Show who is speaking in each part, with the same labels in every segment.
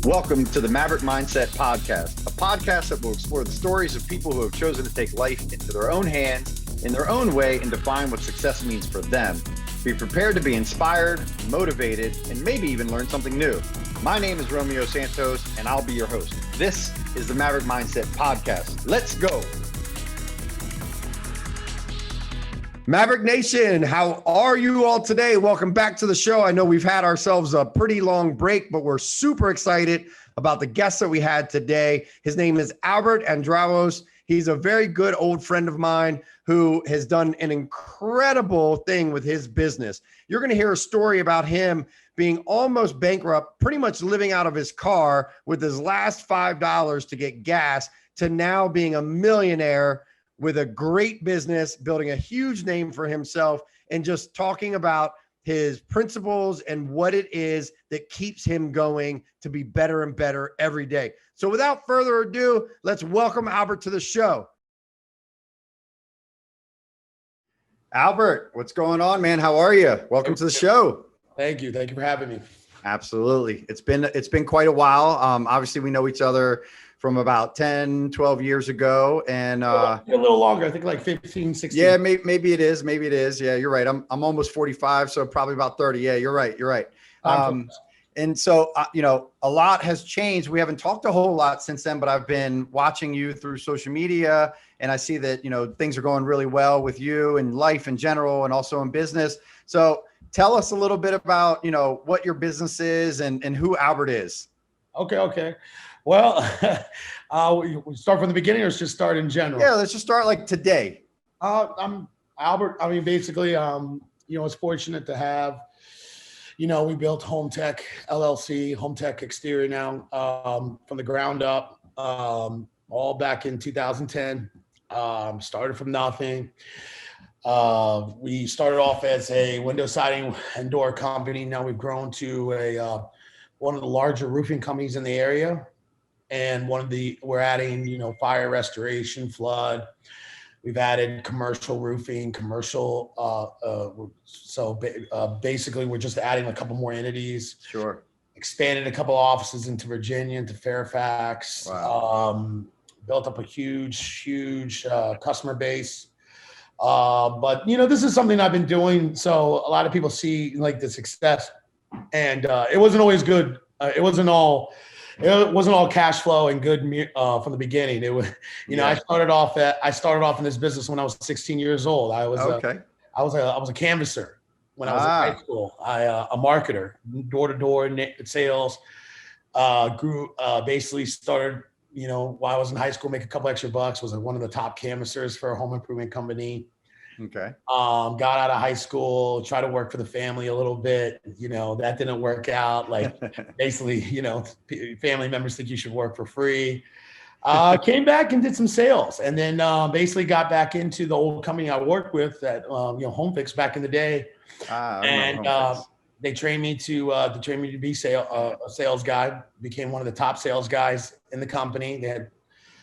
Speaker 1: Welcome to the Maverick Mindset podcast, a podcast that will explore the stories of people who have chosen to take life into their own hands, in their own way, and define what success means for them. Be prepared to be inspired, motivated, and maybe even learn something new. My name is Romeo Santos, and I'll be your host. This is the Maverick Mindset podcast. Let's go.
Speaker 2: Maverick Nation, how are you all today? Welcome back to the show. I know we've had ourselves a pretty long break, but we're super excited about the guest that we had today. His name is Albert Andrawos. He's a very good old friend of mine who has done an incredible thing with his business. You're going to hear a story about him being almost bankrupt, pretty much living out of his car with his last $5 to get gas, to now being a millionaire with a great business, building a huge name for himself, and just talking about his principles and what it is that keeps him going to be better and better every day. So without further ado, let's welcome Albert to the show. Albert, what's going on, man? How are you? Welcome to the show.
Speaker 3: Thank you. Thank you for having me.
Speaker 2: Absolutely. It's been quite a while. Obviously we know each other from about 10, 12 years ago. And
Speaker 3: a little longer, I think like 15, 16.
Speaker 2: Yeah, maybe it is. Maybe it is. Yeah, you're right. I'm almost 45, so probably about 30. Yeah, you're right. And so, a lot has changed. We haven't talked a whole lot since then, but I've been watching you through social media, and I see that, things are going really well with you and life in general and also in business. So tell us a little bit about, what your business is and who Albert is.
Speaker 3: Okay. Well, we start from the beginning or just start in general?
Speaker 2: Yeah, let's just start like today.
Speaker 3: I'm Albert. I mean, basically, I was fortunate to have, we built Home Tech LLC, Home Tech Exterior now, from the ground up, all back in 2010. Started from nothing. We started off as a window siding and door company. Now we've grown to one of the larger roofing companies in the area. And we're adding, fire restoration, flood. We've added commercial roofing, basically we're just adding a couple more entities.
Speaker 2: Sure.
Speaker 3: Expanded a couple offices into Virginia, into Fairfax.
Speaker 2: Wow.
Speaker 3: Built up a huge customer base. But this is something I've been doing. So a lot of people see like the success, and it wasn't always good. It wasn't all cash flow and good from the beginning. It was, I started off in this business when I was 16 years old. I was a canvasser when I was in high school. A marketer, door to door sales. Basically started, while I was in high school, make a couple extra bucks. Was one of the top canvassers for a home improvement company.
Speaker 2: Okay.
Speaker 3: Got out of high school, tried to work for the family a little bit. That didn't work out. Like basically, family members think you should work for free. Came back and did some sales, and then basically got back into the old company I worked with at Home Fix back in the day. They trained me to be a sales guy. Became one of the top sales guys in the company. They had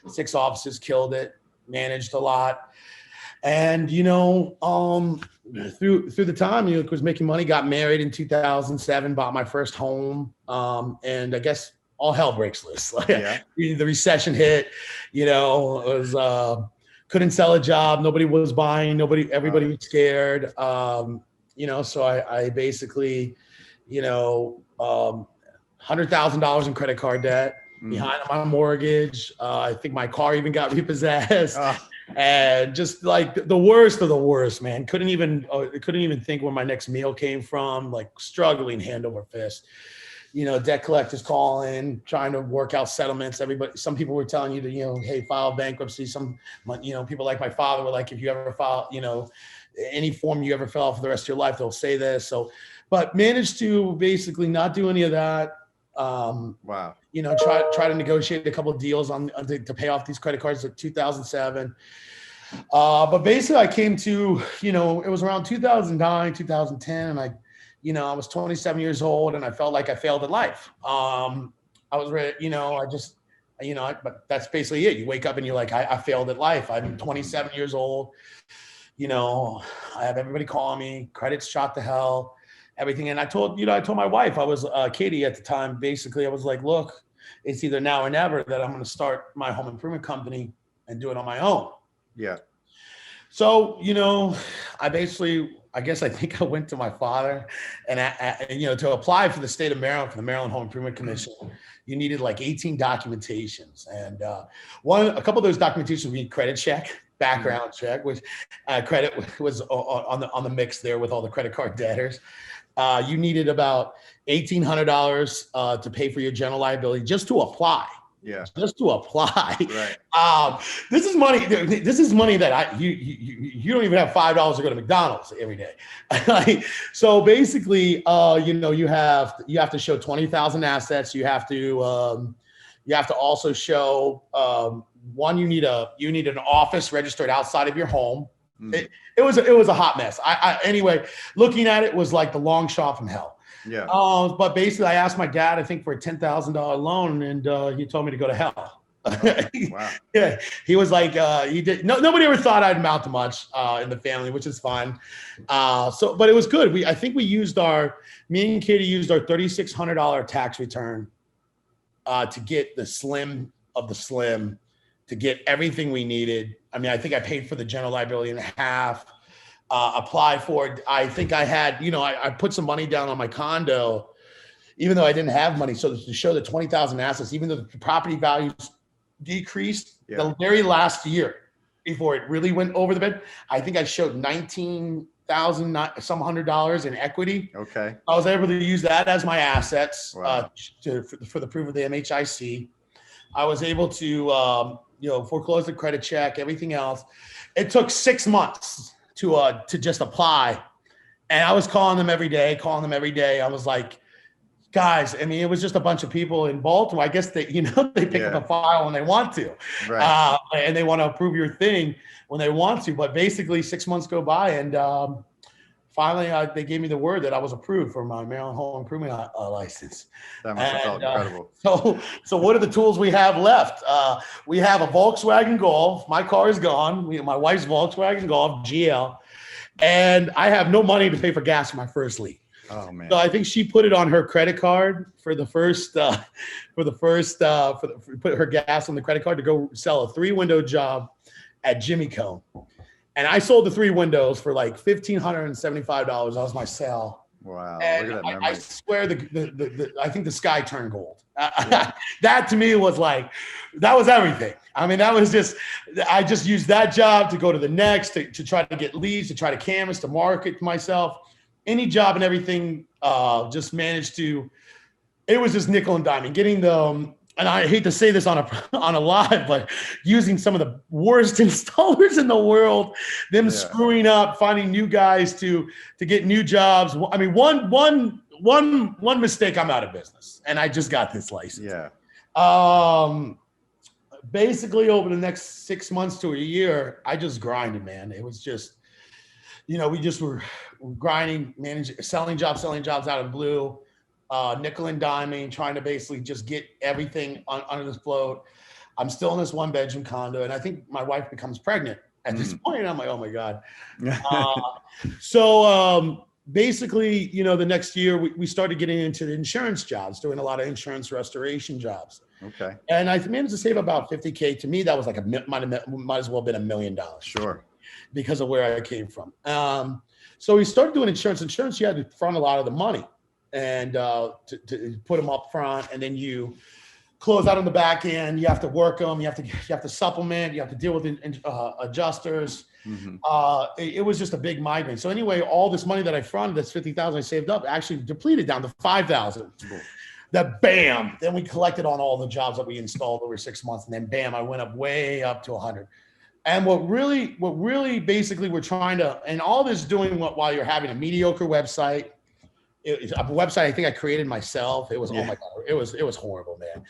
Speaker 3: 6 offices, killed it, managed a lot. And, through the time, was making money, got married in 2007, bought my first home. And I guess all hell breaks loose. The recession hit, couldn't sell a job. Nobody was buying, everybody was scared. So I basically, $100,000 in credit card debt behind my mortgage. I think my car even got repossessed. And just like the worst of the worst, man. Couldn't even think where my next meal came from. Like struggling hand over fist. Debt collectors calling, trying to work out settlements. Some people were telling you to, hey, file bankruptcy. Some, people like my father were like, if you ever file, any form you ever fill out for the rest of your life, they'll say this. So, but managed to basically not do any of that.
Speaker 2: Wow.
Speaker 3: Try to negotiate a couple of deals to pay off these credit cards in 2007. But basically I came to, it was around 2009, 2010. And I was 27 years old and I felt like I failed at life. I was ready, but that's basically it. You wake up and you're like, I failed at life. I'm 27 years old. I have everybody calling me, credit's shot to hell. everything. And I told my wife, I was Katie at the time, basically, I was like, look, it's either now or never that I'm going to start my home improvement company and do it on my own.
Speaker 2: Yeah.
Speaker 3: So, I think I went to my father and, to apply for the state of Maryland, for the Maryland Home Improvement Commission, you needed like 18 documentations. And a couple of those documentations, we need credit check, background check, which credit was on the mix there with all the credit card debtors. You needed about $1,800 to pay for your general liability just to apply.
Speaker 2: Yeah.
Speaker 3: Just to apply.
Speaker 2: Right.
Speaker 3: This is money. This is money that you don't even have $5 to go to McDonald's every day. So basically, you have to show 20,000 assets. You have to also show you need an office registered outside of your home. It was a hot mess. Anyway, looking at it was like the long shot from hell.
Speaker 2: Yeah.
Speaker 3: But basically, I asked my dad, I think, for a $10,000 loan, and he told me to go to hell.
Speaker 2: Wow.
Speaker 3: Yeah, he was like, nobody ever thought I'd amount to much in the family, which is fine. But it was good. Me and Katie used our $3,600 tax return to get the slim of the slim, to get everything we needed. I mean, I think I paid for the general liability in half. Apply for it. I think I had, I put some money down on my condo, even though I didn't have money. So to show the 20,000 assets, even though the property values decreased the very last year before it really went over the bed, I think I showed $19,000 in equity.
Speaker 2: Okay.
Speaker 3: I was able to use that as my assets for the proof of the MHIC. I was able to, foreclose the credit check, everything else. It took 6 months to just apply. And I was calling them every day. I was like, guys, I mean, it was just a bunch of people in Baltimore. I guess they pick up a file when they want to,
Speaker 2: right.
Speaker 3: And they want to approve your thing when they want to. But basically 6 months go by, and finally they gave me the word that I was approved for my Maryland Home Improvement license.
Speaker 2: That must have felt incredible.
Speaker 3: So what are the tools we have left? We have a Volkswagen Golf. My car is gone. My wife's Volkswagen Golf GL, and I have no money to pay for gas for my first lease.
Speaker 2: Oh man!
Speaker 3: So I think she put it on her credit card put her gas on the credit card to go sell a 3-window job at Jimmy Cone. And I sold the 3 windows for like $1,575. That was my sale.
Speaker 2: Wow!
Speaker 3: And
Speaker 2: look at that memory.
Speaker 3: I swear, I think the sky turned gold. That to me was like, that was everything. I mean, I just used that job to go to the next, to try to get leads, to try to canvas, to market myself. Any job and everything, just managed to. It was just nickel and diming. Getting the. And I hate to say this on a live, but using some of the worst installers in the world, them screwing up, finding new guys to get new jobs. I mean, one mistake, I'm out of business, and I just got this license.
Speaker 2: Yeah.
Speaker 3: Basically, over the next 6 months to a year, I just grinded, man. It was just, we just were grinding, managing, selling jobs out of the blue. Nickel and diming, trying to basically just get everything under this float. I'm still in this 1-bedroom condo, and I think my wife becomes pregnant at this point. And I'm like, oh my God. So basically, the next year we started getting into the insurance jobs, doing a lot of insurance restoration jobs.
Speaker 2: Okay. And
Speaker 3: I managed to save about $50K. To me, that was like might as well have been $1 million.
Speaker 2: Sure.
Speaker 3: Because of where I came from. So we started doing insurance. Insurance, you had to front a lot of the money. And to put them up front, and then you close out on the back end. You have to work them. You have to supplement. You have to deal with adjusters. Mm-hmm. It was just a big migraine. So anyway, all this money that I fronted, that's $50,000 I saved up, actually depleted down to $5,000. Cool. That bam, then we collected on all the jobs that we installed over 6 months, and then bam, I went up way up to 100. And what really basically we're trying to, and all this doing while you're having a mediocre website. It's a website I think I created myself. It was oh my God, it was horrible, man.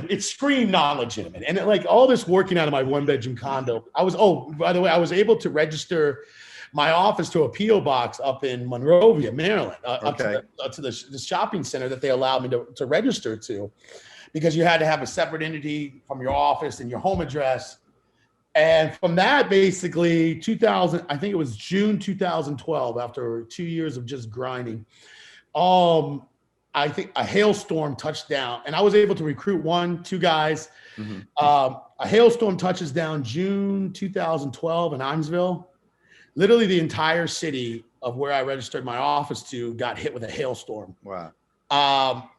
Speaker 3: It screamed non-legitimate, and like all this working out of my 1-bedroom condo. By the way, I was able to register my office to a PO box up in Monrovia, Maryland, up to the shopping center that they allowed me to register to, because you had to have a separate entity from your office and your home address. And from that, basically, I think it was June 2012, after 2 years of just grinding, I think a hailstorm touched down, and I was able to recruit 1-2 guys.
Speaker 2: Mm-hmm.
Speaker 3: A hailstorm touches down June 2012 in Imesville. Literally the entire city of where I registered my office to got hit with a hailstorm.
Speaker 2: Wow.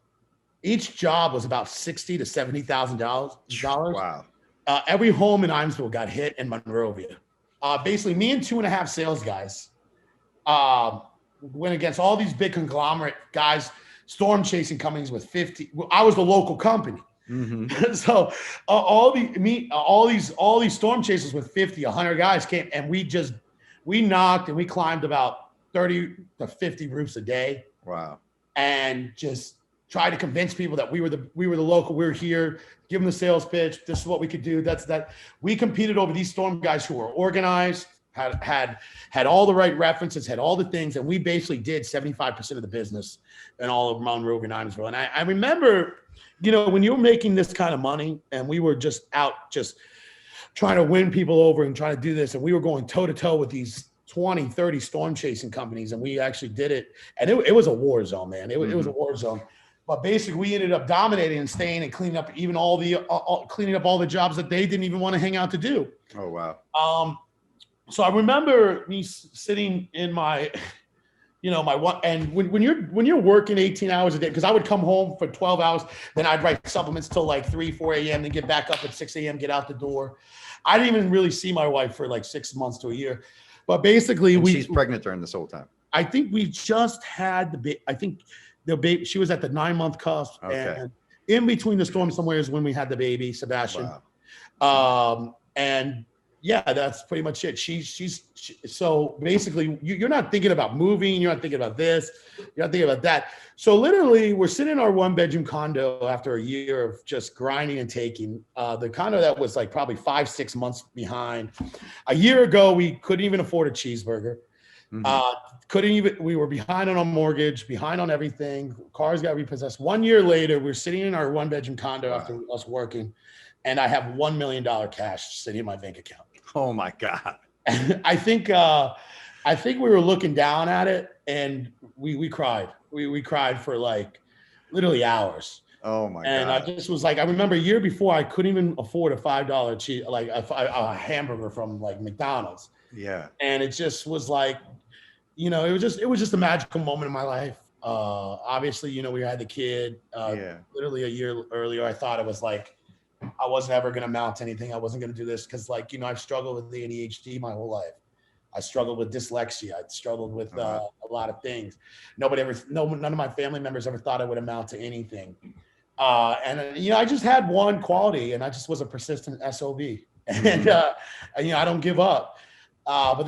Speaker 3: Each job was about $60,000 to $70,000.
Speaker 2: Wow.
Speaker 3: Every home in Imesville got hit in Monrovia. Basically, me and 2.5 sales guys went against all these big conglomerate guys, storm chasing companies with 50. I was the local company.
Speaker 2: Mm-hmm.
Speaker 3: So all these storm chasers with 50, 100 guys came, and we knocked and we climbed about 30 to 50 roofs a day.
Speaker 2: Wow.
Speaker 3: And just tried to convince people that we were the local, we were here, give them the sales pitch. This is what we could do. That's that. We competed over these storm guys who were organized, had all the right references, had all the things, and we basically did 75% of the business in all of Monrovia and Imesville. And I remember, when you're making this kind of money, and we were just out just trying to win people over and trying to do this, and we were going toe to toe with these 20, 30 storm chasing companies, and we actually did it. And it was a war zone, man. It was a war zone. But basically, we ended up dominating and staying and cleaning up even cleaning up all the jobs that they didn't even want to hang out to do.
Speaker 2: Oh, wow.
Speaker 3: So I remember me sitting in my, my one, and when you're working 18 hours a day, because I would come home for 12 hours, then I'd write supplements till like 3, 4 a.m., then get back up at 6 a.m., get out the door. I didn't even really see my wife for like 6 months to a year. But basically,
Speaker 2: she's pregnant during this whole time.
Speaker 3: I think we just had the baby. I think the baby, she was at the 9-month cusp.
Speaker 2: Okay.
Speaker 3: And in between the storm somewhere is when we had the baby, Sebastian.
Speaker 2: Wow.
Speaker 3: And yeah, that's pretty much it. So basically, you're not thinking about moving. You're not thinking about this. You're not thinking about that. So literally, we're sitting in our 1-bedroom condo after a year of just grinding and taking. The condo that was like probably 5-6 months behind. A year ago, we couldn't even afford a cheeseburger.
Speaker 2: Mm-hmm.
Speaker 3: We were behind on our mortgage, behind on everything. Cars got repossessed. 1 year later, we're sitting in our 1-bedroom condo after us working, and I have $1 million cash sitting in my bank account.
Speaker 2: Oh my God.
Speaker 3: I think we were looking down at it, and we cried. We cried for like literally hours.
Speaker 2: Oh my
Speaker 3: and
Speaker 2: God.
Speaker 3: I just was like, I remember a year before I couldn't even afford a $5 cheese, like a hamburger from like McDonald's.
Speaker 2: Yeah.
Speaker 3: And it just was like, it was just a magical moment in my life. Obviously, we had the kid. Literally a year earlier, I thought it was like, I wasn't ever going to mount anything. I wasn't going to do this because, like, I've struggled with the ADHD my whole life. I struggled with dyslexia. I struggled with a lot of things. None of my family members ever thought I would amount to anything. I just had one quality, and I just was a persistent SOB. And I don't give up. But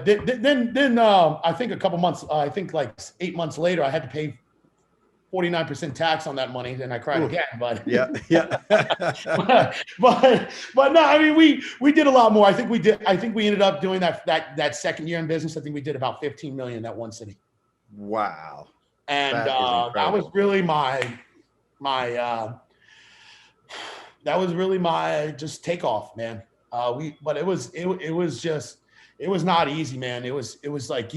Speaker 3: then I think a couple months, I think like 8 months later, I had to pay 49% tax on that money, and I cried again. But
Speaker 2: yeah.
Speaker 3: but no, I mean, we did a lot more. I think we ended up doing that second year in business. I think we did about 15 million in that one city.
Speaker 2: Wow.
Speaker 3: And that was really my just takeoff, man. But it was not easy, man. It was like,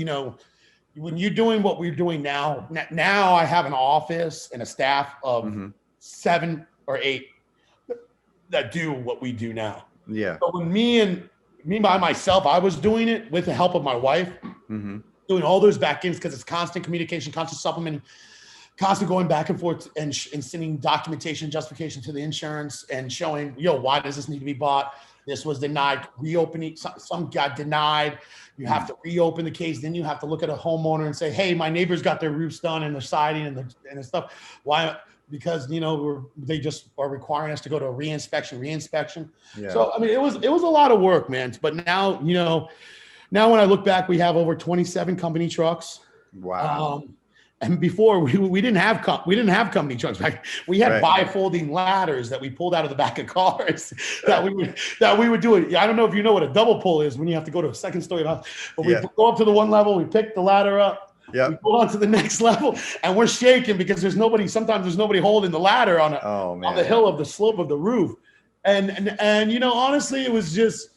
Speaker 3: when you're doing what we're doing now I have an office and a staff of 7 or 8 that do what we do now.
Speaker 2: Yeah.
Speaker 3: But when me by myself, I was doing it with the help of my wife, doing all those back ends, because it's constant communication, constant supplementing, constant going back and forth and sending documentation, justification to the insurance and showing, why does this need to be bought? This was denied, reopening, some got denied. You have to reopen the case. Then you have to look at a homeowner and say, hey, my neighbors got their roofs done and their siding and the stuff. Why? Because, they just are requiring us to go to a reinspection. Yeah. So, I mean, it was a lot of work, man. But now, now when I look back, we have over 27 company trucks.
Speaker 2: Wow.
Speaker 3: And before we didn't have company trucks. We had bifolding ladders that we pulled out of the back of cars that we would do it. I don't know if you know what a double pull is when you have to go to a second story house. But we go up to the one level, we pick the ladder up, we go on to the next level, and we're shaking because sometimes there's nobody holding the ladder on the hill of the slope of the roof. And honestly, it was just,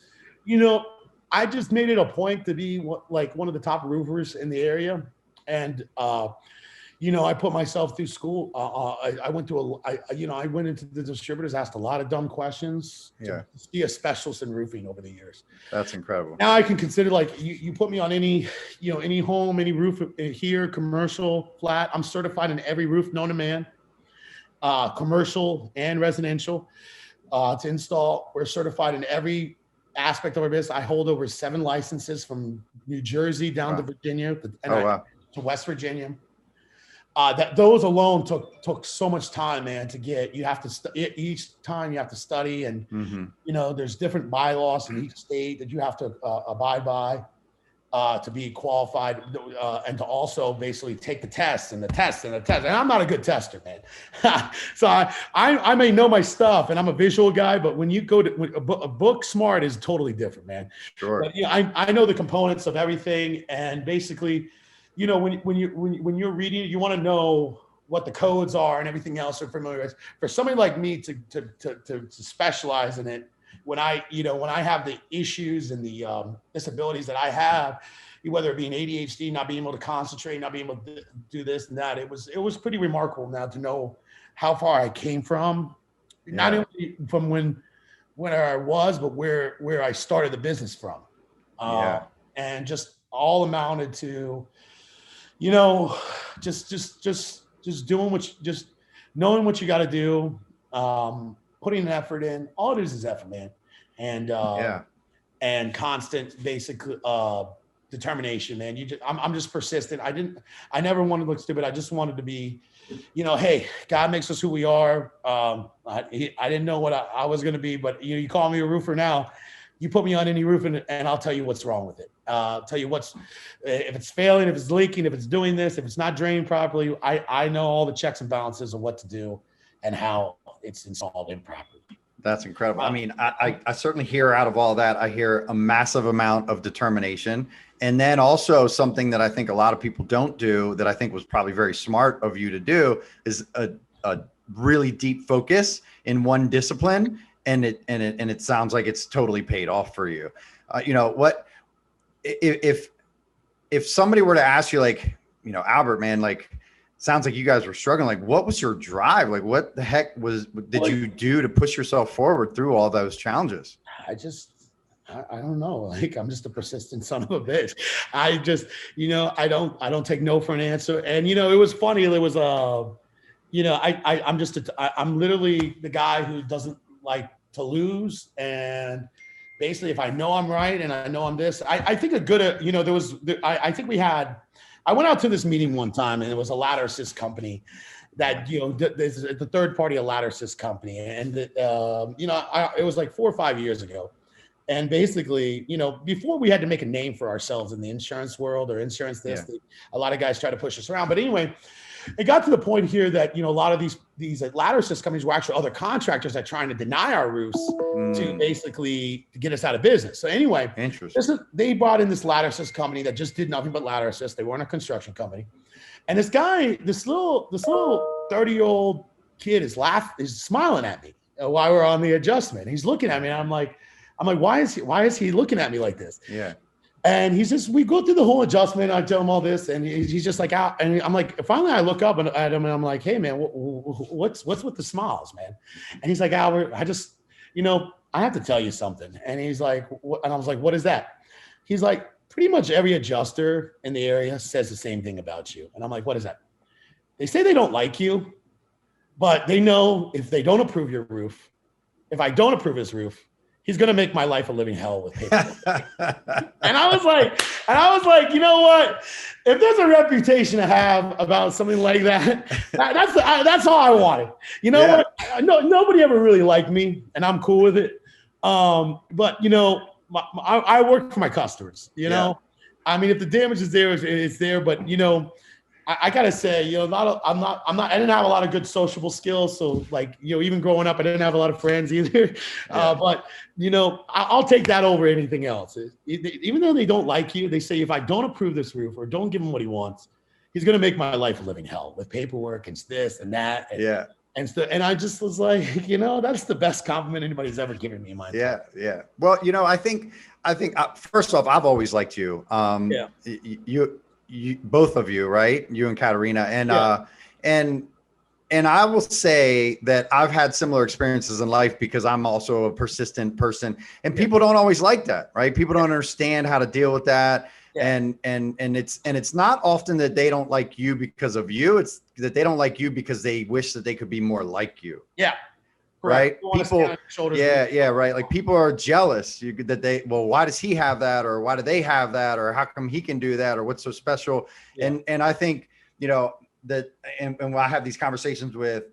Speaker 3: I just made it a point to be like one of the top roofers in the area. And, I put myself through school. I went to I went into the distributors, asked a lot of dumb questions to be a specialist in roofing over the years.
Speaker 2: That's incredible.
Speaker 3: Now I can consider, like, you put me on any home, any roof here, commercial, flat. I'm certified in every roof known to man, commercial and residential, to install. We're certified in every aspect of our business. I hold over 7 licenses from New Jersey down to Virginia to West Virginia. Those alone took so much time, man, to get. You have to each time you have to study, and there's different bylaws in each state that you have to abide by to be qualified, and to also basically take the test and the test and the test. And I'm not a good tester, man. So I may know my stuff, and I'm a visual guy, but when you go to a book smart is totally different, man.
Speaker 2: Sure.
Speaker 3: But, I know the components of everything, and basically, when you're reading it, you want to know what the codes are and everything else are familiar with. For somebody like me to specialize in it, when I have the issues and the disabilities that I have, whether it be an ADHD, not being able to concentrate, not being able to do this and that, it was pretty remarkable now to know how far I came from, not only from when I was, but where I started the business from, and just all amounted to, just doing just knowing what you got to do, putting an effort in. All it is effort, man, and constant, basic determination, man. I'm just persistent. I never wanted to look stupid. I just wanted to be, hey, God makes us who we are. I didn't know what I was going to be, but you call me a roofer now. You put me on any roof and I'll tell you what's wrong with it. I'll tell you if it's failing, if it's leaking, if it's doing this, if it's not drained properly. I know all the checks and balances of what to do and how it's installed improperly.
Speaker 2: That's incredible. I mean, I certainly hear out of all that, I hear a massive amount of determination. And then also something that I think a lot of people don't do that I think was probably very smart of you to do is a really deep focus in one discipline. And it sounds like it's totally paid off for you. What if somebody were to ask you, like, Albert, man, like, sounds like you guys were struggling. Like, what was your drive? Like, what the heck did you do to push yourself forward through all those challenges?
Speaker 3: I don't know. Like, I'm just a persistent son of a bitch. I just, I don't take no for an answer. And, it was funny. It was, I'm literally the guy who doesn't like to lose. And basically, if I know I'm right and I know I'm this, I think I went out to this meeting one time, and it was a ladder assist company that, there's the third party, a ladder assist company. And, it was like 4 or 5 years ago. And basically, before we had to make a name for ourselves in the insurance world or insurance a lot of guys try to push us around. But anyway, it got to the point here that, a lot of these ladder assist companies were actually other contractors that trying to deny our roofs to basically get us out of business. So anyway, they brought in this ladder assist company that just did nothing but ladder assist. They weren't a construction company. And this little 30-year-old kid is smiling at me while we're on the adjustment. He's looking at me, and I'm like, why is he looking at me like this? Yeah. And we go through the whole adjustment. I tell him all this, and he's just like out. And I'm like, finally, I look up at him, and I'm like, hey, man, what's with the smiles, man? And he's like, Albert, I just, I have to tell you something. And he's like, what? And I was like, what is that? He's like, pretty much every adjuster in the area says the same thing about you. And I'm like, what is that? They say they don't like you, but they know if they don't approve your roof, if I don't approve his roof, he's going to make my life a living hell with paperwork. And I was like, you know what? If there's a reputation to have about something like that, that's all I wanted. You know what? Nobody ever really liked me, and I'm cool with it. But I work for my customers. I mean, if the damage is there, it's there. But I gotta say, I didn't have a lot of good sociable skills. So even growing up, I didn't have a lot of friends either. But I'll take that over anything else. Even though they don't like you, they say, if I don't approve this roof or don't give him what he wants, he's going to make my life a living hell with paperwork and this and that. And I just was like, that's the best compliment anybody's ever given me in my life.
Speaker 2: Well, I think first off, I've always liked you. you, both of you, right? You and Katarina, and
Speaker 3: Yeah.
Speaker 2: and I will say that I've had similar experiences in life because I'm also a persistent person, and people don't always like that, right? People don't understand how to deal with that.
Speaker 3: Yeah.
Speaker 2: And it's not often that they don't like you because of you. It's that they don't like you because they wish that they could be more like you.
Speaker 3: Yeah.
Speaker 2: Right.
Speaker 3: Correct. You wanna stand on
Speaker 2: People.
Speaker 3: your shoulders.
Speaker 2: Yeah. Right. Like people are jealous that they, well, why does he have that? Or why do they have that? Or how come he can do that? Or what's so special?
Speaker 3: Yeah.
Speaker 2: And I think, that, and when I have these conversations with,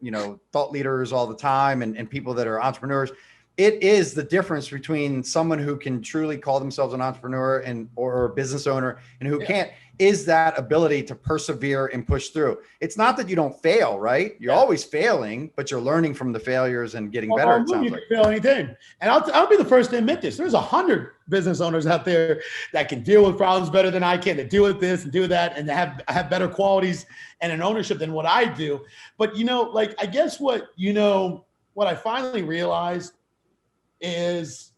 Speaker 2: thought leaders all the time and people that are entrepreneurs, it is the difference between someone who can truly call themselves an entrepreneur or a business owner and who can't, is that ability to persevere and push through. It's not that you don't fail, right? You're always failing, but you're learning from the failures and getting better. It sounds
Speaker 3: you
Speaker 2: like.
Speaker 3: can fail anything. And I'll be the first to admit this. There's 100 business owners out there that can deal with problems better than I can, to deal with this and do that, and have better qualities and an ownership than what I do. But I guess what I finally realized is,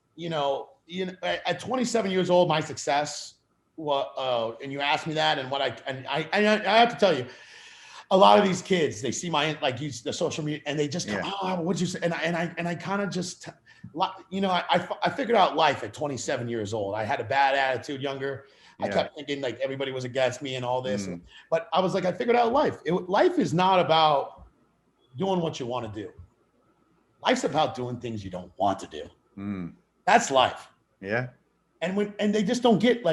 Speaker 3: at 27 years old, my success, and you asked me that, and I have to tell you, a lot of these kids, they see use the social media, and they just come, oh, what'd you say? And I kind of just, I figured out life at 27 years old. I had a bad attitude younger. I kept thinking like everybody was against me and all this, but I was like, I figured out life. Life is not about doing what you want to do. Life's about doing things you don't want to do. That's life.
Speaker 2: Yeah.
Speaker 3: And they just don't get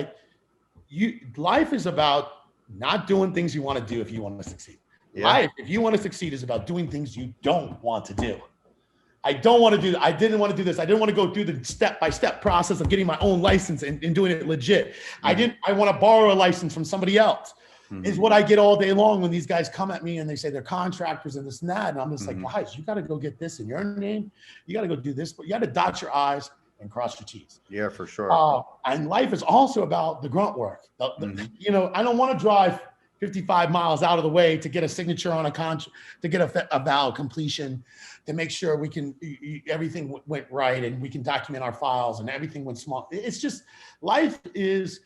Speaker 3: life is about not doing things you want to do if you want to succeed. Yeah. Life, if you want to succeed, is about doing things you don't want to do. I don't want to do that. I didn't want to do this. I didn't want to go through the step-by-step process of getting my own license and doing it legit. I want to borrow a license from somebody else. Is what I get all day long when these guys come at me and they say they're contractors and this and that. And I'm just like, guys, you got to go get this in your name. You got to go do this, but you got to dot your I's and cross your T's.
Speaker 2: Yeah, for sure.
Speaker 3: And life is also about the grunt work. I don't want to drive 55 miles out of the way to get a signature on a contract, to get a valid completion, to make sure we can, everything went right and we can document our files and everything went small. It's just, life is,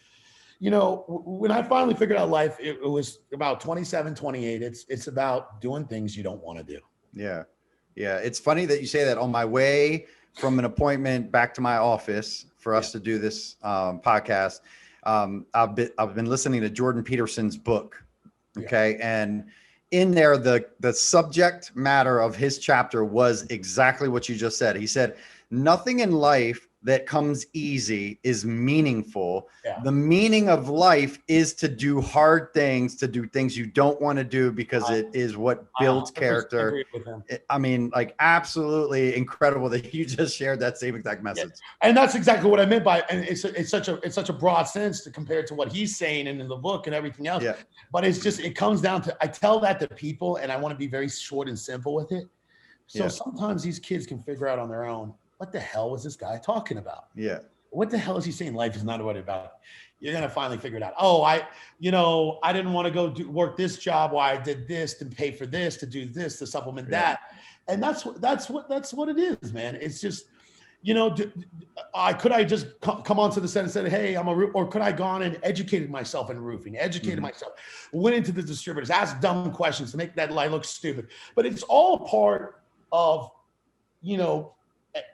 Speaker 3: when I finally figured out life, it was about 27, 28. It's about doing things you don't want to do.
Speaker 2: Yeah. Yeah. It's funny that you say that. On my way from an appointment back to my office for us to do this podcast, I've been listening to Jordan Peterson's book. Okay. And in there, the subject matter of his chapter was exactly what you just said. He said, nothing in life that comes easy is meaningful. Yeah. The meaning of life is to do hard things, to do things you don't want to do, because it is what builds character. I mean, absolutely incredible that you just shared that same exact message.
Speaker 3: Yeah. And that's exactly what I meant by, and it's such a broad sense to compare to what he's saying and in the book and everything else. Yeah. But it comes down to, I tell that to people and I want to be very short and simple with it. So sometimes these kids can figure out on their own, what the hell was this guy talking about?
Speaker 2: Yeah.
Speaker 3: What the hell is he saying? Life is not what it's about. You're going to finally figure it out. Oh, I didn't want to go work this job. Why I did this to pay for this, to do this, to supplement that. And that's what it is, man. It's just, could I just come onto the set and said, hey, I'm a roofer, or could I gone and educated myself in roofing, educated myself, went into the distributors, asked dumb questions to make that lie look stupid. But it's all part of,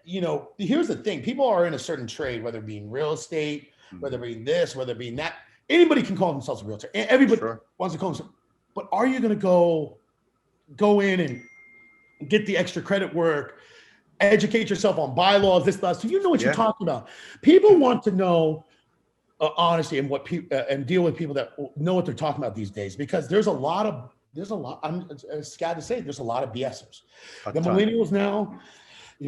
Speaker 3: here's the thing. People are in a certain trade, whether it be in real estate, whether it be this, whether it be that. Anybody can call themselves a realtor. Everybody wants to call themselves. But are you going to go in and get the extra credit work, educate yourself on bylaws, this, that, so you know what you're talking about? People want to know honesty and and deal with people that know what they're talking about these days, because there's a lot, I'm sad to say, there's a lot of BSers. The millennials now,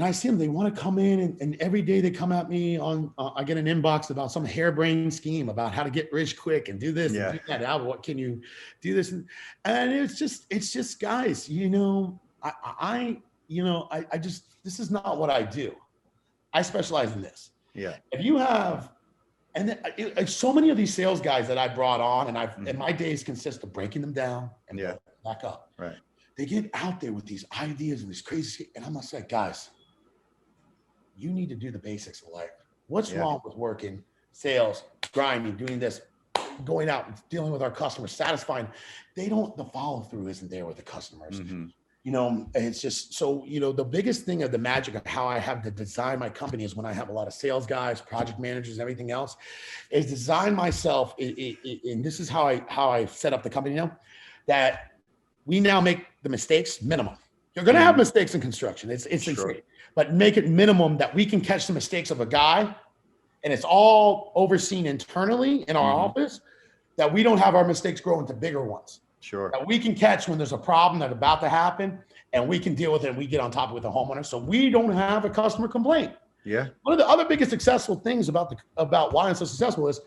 Speaker 3: I see them, they want to come in and every day they come at me I get an inbox about some harebrained scheme about how to get rich quick and do this and do that. Albert, what can you do this? And it's just guys, this is not what I do. I specialize in this. Yeah. If you have, so many of these sales guys that I brought on, and my days consist of breaking them down and back up. Right. They get out there with these ideas and these crazy, and I'm gonna say, guys, you need to do the basics of life. What's wrong with working, sales, grinding, doing this? going out and dealing with our customers, satisfying, the follow through isn't there with the customers. You know, it's just, so, you know, the biggest thing of the magic of how I have to design my company is when I have a lot of sales guys, project managers, and everything else, is design myself. And this is how I set up the company now, that we now make the mistakes minimum. You're going to have mistakes in construction. It's insane, but make it minimum that we can catch the mistakes of a guy, and it's all overseen internally in our office, that we don't have our mistakes grow into bigger ones. That we can catch when there's a problem that's about to happen, and we can deal with it, and we get on top of it with the homeowner, so we don't have a customer complaint. One of the other biggest successful things about why I'm so successful is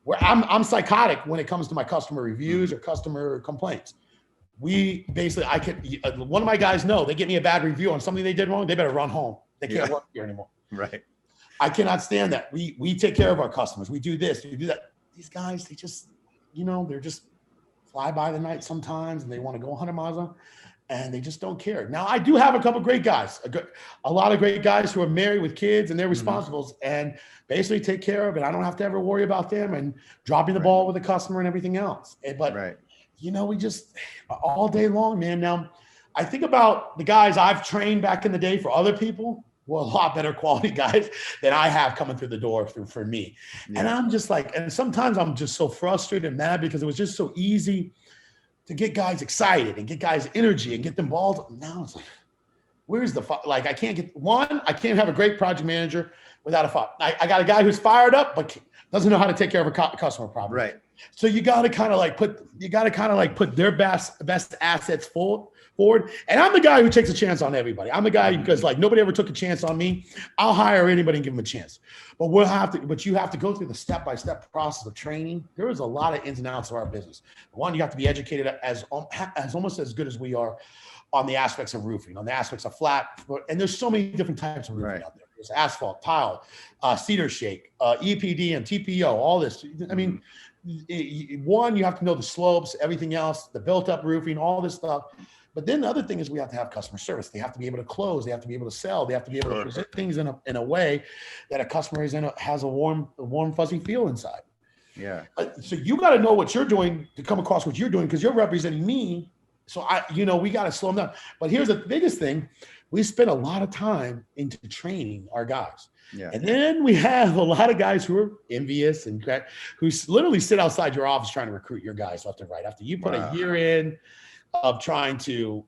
Speaker 3: where I'm psychotic when it comes to my customer reviews or customer complaints. We basically, one of my guys know, they get me a bad review on something they did wrong, they better run home. They can't work here anymore. I cannot stand that. We take care of our customers. We do this, we do that. These guys, they just, you know, they're just fly by the night sometimes, and they want to go 100 miles an hour, and they just don't care. Now, I do have a couple of great guys, a lot of great guys who are married with kids, and they're responsible and basically take care of it. I don't have to ever worry about them and dropping the ball with the customer and everything else. But you know, we just all day long, man. Now, I think about the guys I've trained back in the day for other people. Well, a lot better quality guys than I have coming through the door for me. And I'm just like, and sometimes I'm just so frustrated and mad because it was just so easy to get guys excited and get guys energy and get them balls. Now it's like, where's the like? I can't have a great project manager without a fire. I got a guy who's fired up, but doesn't know how to take care of a customer problem. So you got to kind of like put their best assets forward. And I'm the guy who takes a chance on everybody. I'm the guy because like nobody ever took a chance on me. I'll hire anybody and give them a chance. But you have to go through the step-by-step process of training. There is a lot of ins and outs of our business. One, you have to be educated as almost as good as we are on the aspects of roofing, on the aspects of flat. And there's so many different types of roofing out there. There's asphalt, tile, cedar shake, EPD and TPO, all this. I mean, one, you have to know the slopes, everything else, the built-up roofing, all this stuff. But then the other thing is we have to have customer service. They have to be able to close. They have to be able to sell. They have to be able to present things in a way that a customer has a warm, fuzzy feel inside. So you got to know what you're doing to come across what you're doing because you're representing me. So we got to slow them down. But here's the biggest thing. We spend a lot of time into training our guys. And then we have a lot of guys who are envious and who literally sit outside your office trying to recruit your guys left and right. After you put a year in of trying to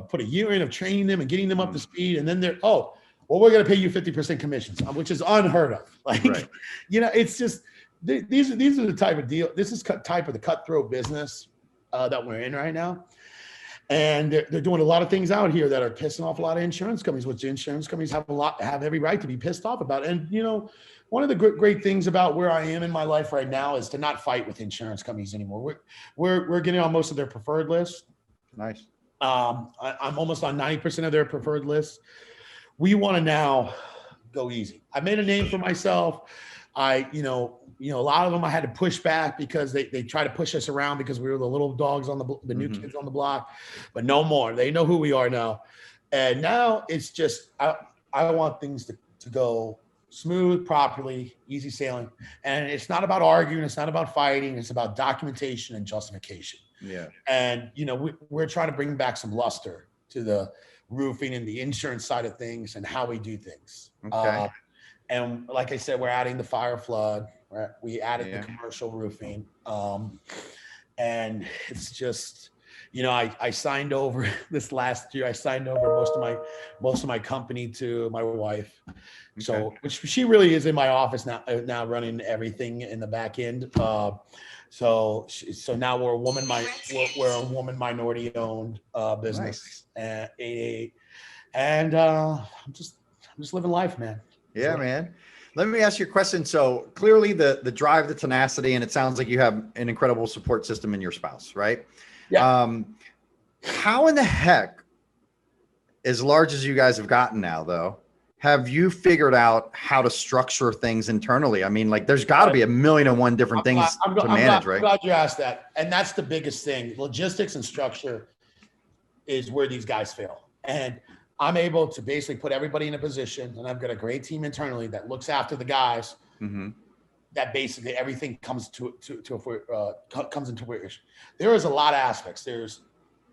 Speaker 3: put a year in of training them and getting them up to speed. And then we're going to pay you 50% commissions, which is unheard of. Like, it's just, these are the type of deal. This is type of the cutthroat business that we're in right now. And they're doing a lot of things out here that are pissing off a lot of insurance companies, which insurance companies have every right to be pissed off about. And, one of the great things about where I am in my life right now is to not fight with insurance companies anymore. We're getting on most of their preferred lists.
Speaker 2: Nice.
Speaker 3: I'm almost on 90% of their preferred lists. We want to now go easy. I made a name for myself. A lot of them I had to push back because they try to push us around because we were the little dogs on the new kids on the block, but no more. They know who we are now. And now it's just, I want things to go smooth, properly, easy sailing. And it's not about arguing. It's not about fighting. It's about documentation and justification. And, we're trying to bring back some luster to the roofing and the insurance side of things and how we do things. And like I said, we're adding the fire flood. We added the commercial roofing. And it's just, I signed over this last year. I signed over most of my company to my wife. So, which she really is in my office now running everything in the back end. So now we're a woman minority owned business. And I'm just living life, man.
Speaker 1: Yeah, man. Let me ask you a question. So clearly the drive, the tenacity, and it sounds like you have an incredible support system in your spouse, right? How in the heck, as large as you guys have gotten now, though, have you figured out how to structure things internally? I mean, like, there's got to be a million and one different things to manage, right?
Speaker 3: I'm glad you asked that. And that's the biggest thing. Logistics and structure is where these guys fail. And I'm able to basically put everybody in a position, and I've got a great team internally that looks after the guys that basically everything comes comes into fruition. There is a lot of aspects.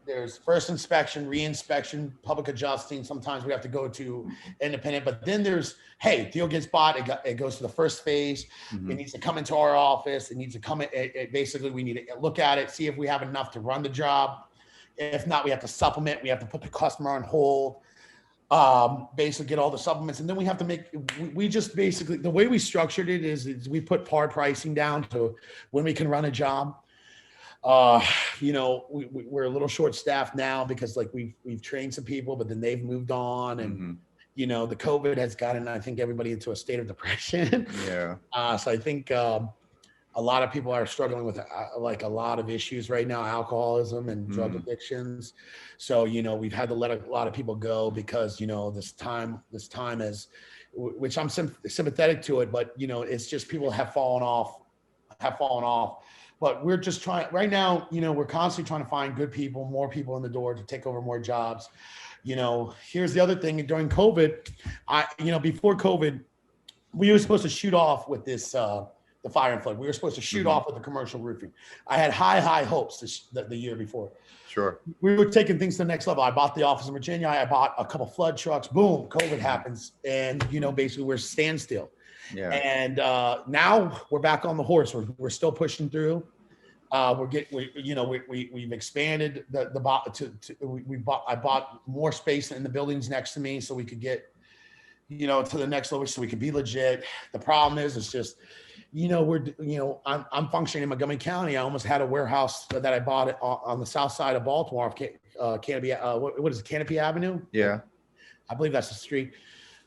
Speaker 3: There's first inspection, re-inspection, public adjusting. Sometimes we have to go to independent, but then there's, hey, deal gets bought. It goes to the first phase. It needs to come into our office. It needs to come in. Basically, we need to look at it, see if we have enough to run the job. If not, we have to supplement. We have to put the customer on hold. Basically get all the supplements. And then we have to we just basically, the way we structured it is we put par pricing down to when we can run a job. We're a little short staffed now because like we've trained some people, but then they've moved on and, the COVID has gotten, I think, everybody into a state of depression.
Speaker 2: Yeah.
Speaker 3: So I think, a lot of people are struggling with like a lot of issues right now, alcoholism and drug addictions. So, we've had to let a lot of people go because, this time is, which I'm sympathetic to it, but it's just people have fallen off. But we're just trying right now, we're constantly trying to find good people, more people in the door to take over more jobs. Here's the other thing. During COVID, before COVID, we were supposed to shoot off with this, the fire and flood. We were supposed to shoot off with the commercial roofing. I had high hopes the year before.
Speaker 2: Sure.
Speaker 3: We were taking things to the next level. I bought the office in Virginia. I bought a couple flood trucks. Boom, COVID happens. And, basically we're standstill.
Speaker 2: Yeah.
Speaker 3: And now we're back on the horse. We're still pushing through. We've expanded I bought more space in the buildings next to me so we could get, to the next level so we could be legit. The problem is, it's just, I'm functioning in Montgomery County. I almost had a warehouse that I bought on the south side of Baltimore, Canopy. What is it, Canopy Avenue? Yeah, I believe that's the street.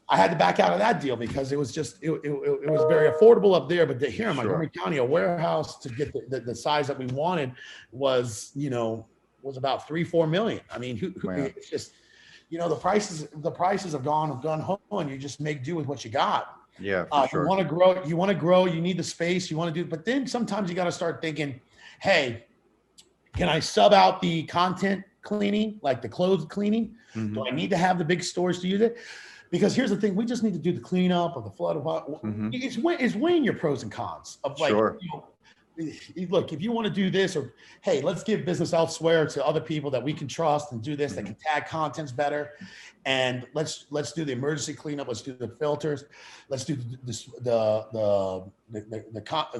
Speaker 3: I had to back out of that deal because it was just it was very affordable up there, but here in Montgomery County, a warehouse to get the size that we wanted was about 3-4 million. I mean, it's just the prices have gone home, and you just make do with what you got.
Speaker 2: Yeah, for sure.
Speaker 3: You want to grow, you need the space, you want to do, but then sometimes you got to start thinking, hey, can I sub out the content cleaning, like the clothes cleaning? Do I need to have the big stores to use it? Because here's the thing, we just need to do the cleanup of the flood. It's weighing your pros and cons of like, look, if you want to do this, or hey, let's give business elsewhere to other people that we can trust and do this, that can tag contents better. And let's do the emergency cleanup. Let's do the filters. Let's do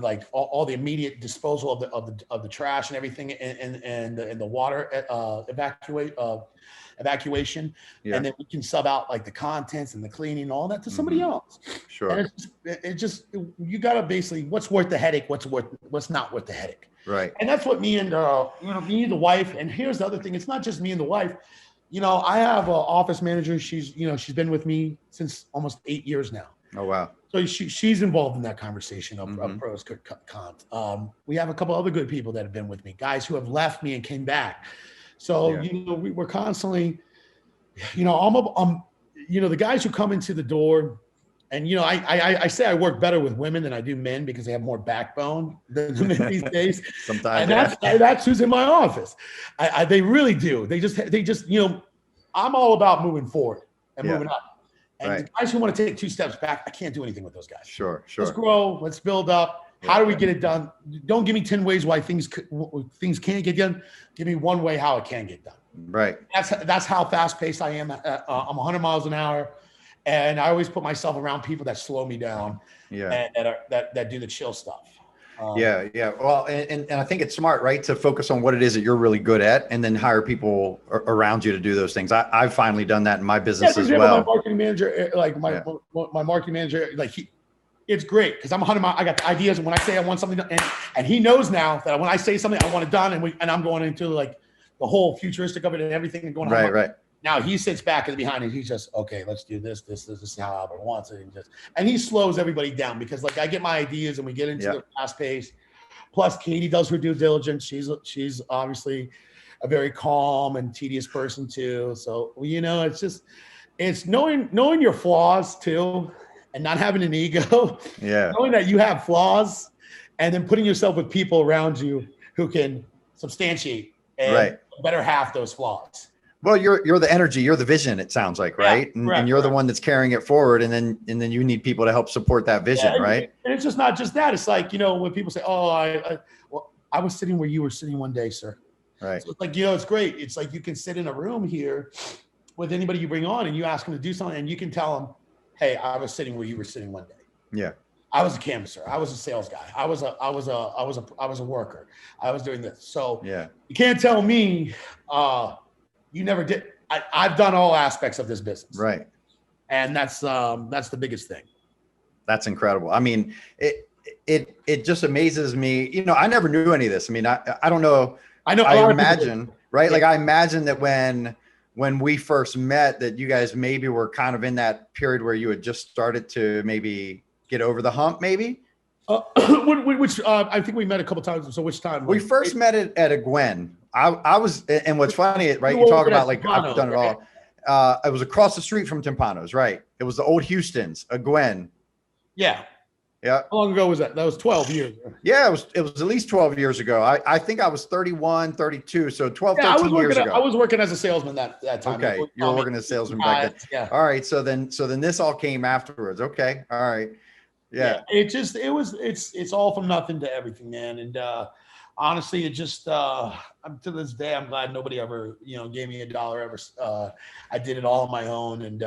Speaker 3: like all the immediate disposal of the trash and everything, and the water evacuation. Yeah. And then we can sub out like the contents and the cleaning and all that to somebody else.
Speaker 2: Sure.
Speaker 3: And it just you gotta basically, what's worth the headache, what's not worth the headache.
Speaker 2: Right.
Speaker 3: And that's what me and me and the wife. And here's the other thing: it's not just me and the wife. I have an office manager. She's been with me since almost 8 years now.
Speaker 2: Oh, wow.
Speaker 3: So she's involved in that conversation of pros, cons. We have a couple other good people that have been with me, guys who have left me and came back. So, we're constantly, the guys who come into the door, and, I say I work better with women than I do men because they have more backbone than men these days.
Speaker 2: Sometimes.
Speaker 3: And that's who's in my office. They really do. They just, I'm all about moving forward and moving up. And the guys who want to take 2 steps back, I can't do anything with those guys.
Speaker 2: Sure.
Speaker 3: Let's grow. Let's build up. How do we get it done? Don't give me 10 ways why things can't get done. Give me one way how it can get done.
Speaker 2: Right.
Speaker 3: That's how fast paced I am. I'm 100 miles an hour, and I always put myself around people that slow me down. Yeah. And that do the chill stuff.
Speaker 2: Yeah. Well, and I think it's smart, right, to focus on what it is that you're really good at, and then hire people around you to do those things. I've finally done that in my business as well.
Speaker 3: My marketing manager, my marketing manager, it's great because I'm 100 miles. I got the ideas, and when I say I want something done, and he knows now that when I say something I want it done, and I'm going into like the whole futuristic of it and everything and going on.
Speaker 2: Right.
Speaker 3: Now he sits back and behind, and he's just, okay, let's do this. This is how Albert wants it, and he slows everybody down because like I get my ideas and we get into the fast pace. Plus, Katie does her due diligence. She's obviously a very calm and tedious person too. So it's knowing your flaws too. And not having an ego, knowing that you have flaws, and then putting yourself with people around you who can substantiate and better half those flaws.
Speaker 2: Well, you're the energy, you're the vision, it sounds like, right? And you're the one that's carrying it forward, and then you need people to help support that vision, right?
Speaker 3: And it's just not just that. It's like, when people say, "Oh, I was sitting where you were sitting one day, sir."
Speaker 2: Right.
Speaker 3: So it's like, it's great. It's like you can sit in a room here with anybody you bring on, and you ask them to do something, and you can tell them, "Hey, I was sitting where you were sitting one day."
Speaker 2: Yeah.
Speaker 3: I was a canvasser. I was a sales guy. I was a worker. I was doing this. So
Speaker 2: yeah,
Speaker 3: you can't tell me you never did. I've done all aspects of this business.
Speaker 2: Right.
Speaker 3: And that's the biggest thing.
Speaker 2: That's incredible. I mean, it just amazes me. I never knew any of this. I mean, I don't know.
Speaker 3: I know.
Speaker 2: I imagine, right? Yeah. Like I imagine that when we first met, that you guys maybe were kind of in that period where you had just started to maybe get over the hump, maybe.
Speaker 3: Which I think we met a couple times. So which time?
Speaker 2: We first met at a Gwen. I was, and what's funny, right? You talk about like I've done it all. It was across the street from Timpano's, right? It was the old Houston's, a Gwen.
Speaker 3: Yeah.
Speaker 2: Yeah.
Speaker 3: How long ago was that? That was 12 years.
Speaker 2: Yeah, it was at least 12 years ago. I think I was 31, 32. So 12, 13 years ago.
Speaker 3: I was working as a salesman that time.
Speaker 2: Okay. You were working as a salesman back then.
Speaker 3: Yeah.
Speaker 2: All right. So then this all came afterwards. Okay. All right. Yeah.
Speaker 3: It's all from nothing to everything, man. And honestly, it just to this day, I'm glad nobody ever, gave me $1 ever. I did it all on my own, and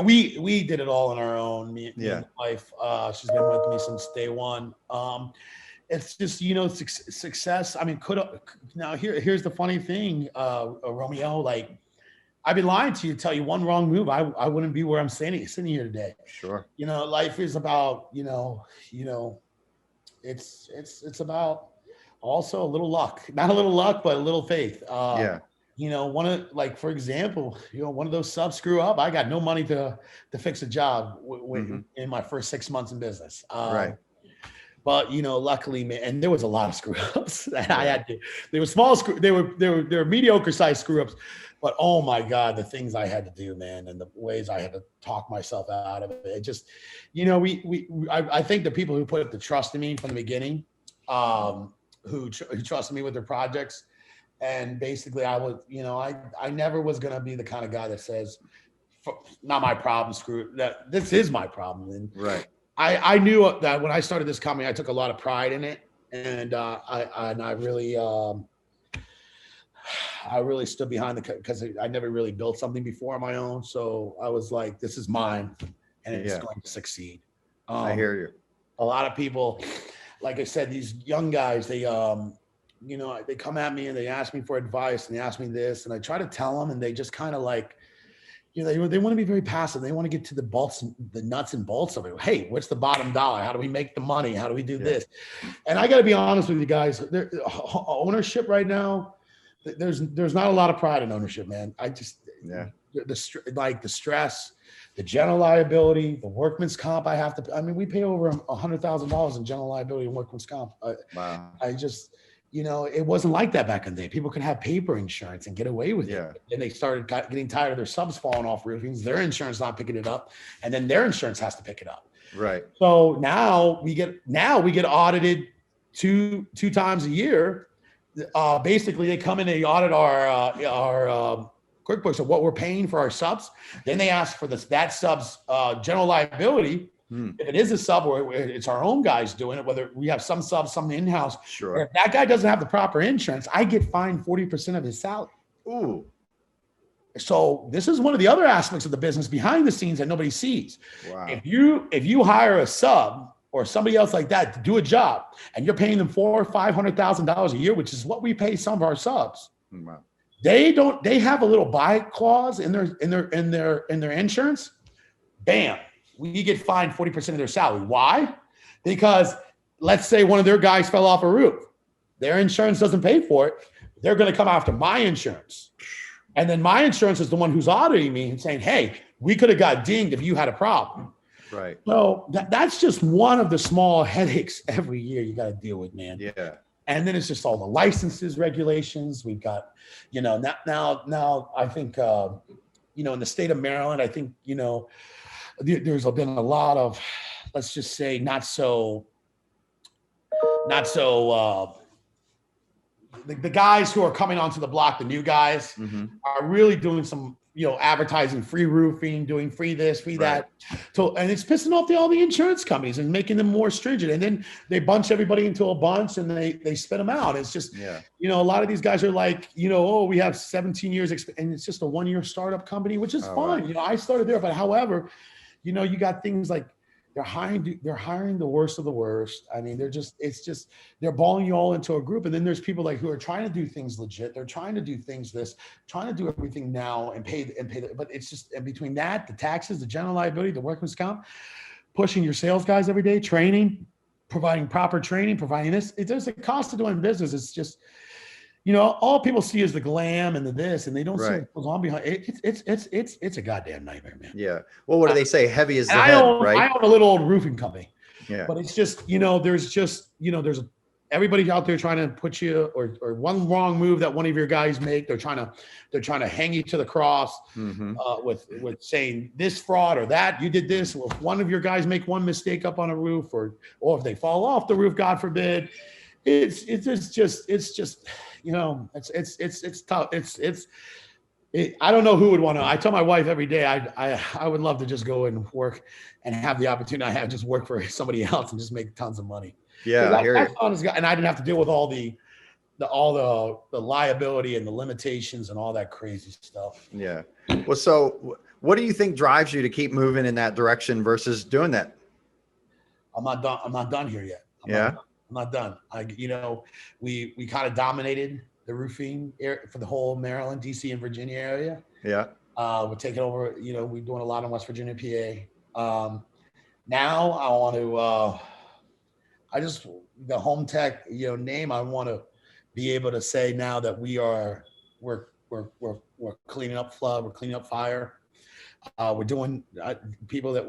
Speaker 3: we did it all on our own. Me and my wife, she's been with me since day one. It's just success. I mean, here's the funny thing, Romeo. Like, I'd be lying to you, tell you one wrong move, I wouldn't be where I'm sitting here today.
Speaker 2: Sure.
Speaker 3: Life is about, it's about also a little luck, not a little luck, but a little faith. For example, one of those subs screw up. I got no money to fix a job in my first 6 months in business.
Speaker 2: Right.
Speaker 3: But luckily, man, and there was a lot of screw ups that I had to. They were small they were mediocre sized screw ups, but oh my God, the things I had to do, man, and the ways I had to talk myself out of it. It just, I think the people who put the trust in me from the beginning, who trusted me with their projects, and basically I was, I never was gonna be the kind of guy that says, not my problem, screw that. This is my problem, and
Speaker 2: right.
Speaker 3: I knew that when I started this company, I took a lot of pride in it, and I really stood behind because I never really built something before on my own. So I was like, this is mine, and it's going to succeed.
Speaker 2: I hear you.
Speaker 3: A lot of people, like I said, these young guys, they come at me and they ask me for advice and they ask me this, and I try to tell them, and they just kind of like, they want to be very passive. They want to get to the nuts and bolts of it. Hey, what's the bottom dollar? How do we make the money? How do we do this? And I got to be honest with you guys. Ownership right now, there's not a lot of pride in ownership, man. The stress, the general liability, the workman's comp. We pay over $100,000 in general liability and workman's comp.
Speaker 2: Wow.
Speaker 3: It wasn't like that back in the day. People could have paper insurance and get away with it. And they started getting tired of their subs falling off roofings, their insurance not picking it up, and then their insurance has to pick it up.
Speaker 2: Right.
Speaker 3: So now we get audited two times a year. Basically, they come in, they audit our QuickBooks of what we're paying for our subs. Then they ask for that sub's general liability. If it is a sub or it's our own guys doing it, whether we have some subs, some in-house.
Speaker 2: Sure.
Speaker 3: If that guy doesn't have the proper insurance, I get fined 40% of his salary.
Speaker 2: Ooh.
Speaker 3: So this is one of the other aspects of the business behind the scenes that nobody sees.
Speaker 2: Wow.
Speaker 3: If you hire a sub or somebody else like that to do a job, and you're paying them $400,000 or $500,000 a year, which is what we pay some of our subs.
Speaker 2: Wow.
Speaker 3: They have a little buy clause in their insurance. Bam. We get fined 40% of their salary. Why? Because let's say one of their guys fell off a roof. Their insurance doesn't pay for it. They're going to come after my insurance. And then my insurance is the one who's auditing me and saying, hey, we could have got dinged if you had a problem.
Speaker 2: Right.
Speaker 3: So that's just one of the small headaches every year you got to deal with, man.
Speaker 2: Yeah.
Speaker 3: And then it's just all the licenses, regulations. We've got, now I think, in the state of Maryland, I think, there's been a lot of, let's just say, not so the guys who are coming onto the block, the new guys, are really doing some, advertising, free roofing, doing free this, free that. And it's pissing off all the insurance companies and making them more stringent. And then they bunch everybody into a bunch and they spit them out. It's just, a lot of these guys are like, we have 17 years and it's just a 1-year startup company, which is fine. Wow. I started there, but however, you got things like they're hiring the worst of the worst. I mean, they're balling you all into a group. And then there's people like who are trying to do things legit. They're trying to do things trying to do everything now and pay, but it's just, and between that, the taxes, the general liability, the workman's comp, pushing your sales guys every day, training, providing proper training, providing this, there's a cost to doing business. It's just, all people see is the glam and the this, and they don't see what goes on behind it. It's a goddamn nightmare, man.
Speaker 2: Yeah. Well, what do they say? Heavy is the head, right?
Speaker 3: I own a little old roofing company.
Speaker 2: Yeah.
Speaker 3: But it's just, there's everybody out there trying to put you, or one wrong move that one of your guys make, they're trying to hang you to the cross with saying this fraud or that you did this. Well, if one of your guys make one mistake up on a roof, or if they fall off the roof, God forbid, it's just it's tough. I don't know who would want to. I tell my wife every day, I would love to just go and work and have the opportunity I have, just work for somebody else and just make tons of money.
Speaker 2: Yeah,
Speaker 3: that's honest, and I didn't have to deal with all the liability and the limitations and all that crazy stuff.
Speaker 2: Yeah. Well, so what do you think drives you to keep moving in that direction versus doing that?
Speaker 3: I'm not done here yet. I'm not done. We kind of dominated the roofing area for the whole Maryland, DC, and Virginia area. Yeah. We're taking over, we're doing a lot in West Virginia, PA. Now I want to, the home tech, name, I want to be able to say now that we're cleaning up flood, we're cleaning up fire. We're doing people that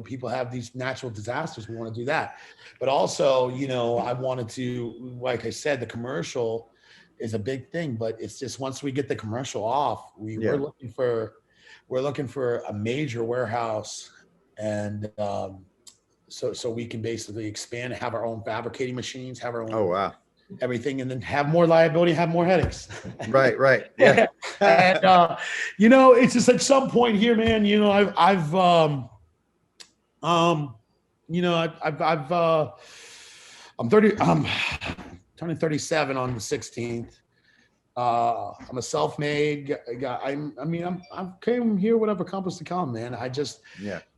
Speaker 3: people have these natural disasters. We want to do that, but also, I wanted to, like I said, the commercial is a big thing, but it's just, once we get the commercial off, we're looking for a major warehouse. And, so we can basically expand and have our own fabricating machines, have our own, everything, and then have more liability, have more headaches.
Speaker 2: Right. Yeah.
Speaker 3: And, it's just at some point here, man, I'm turning 37 on the 16th. I'm a self-made guy. I came here, whatever comes to come, man. I just,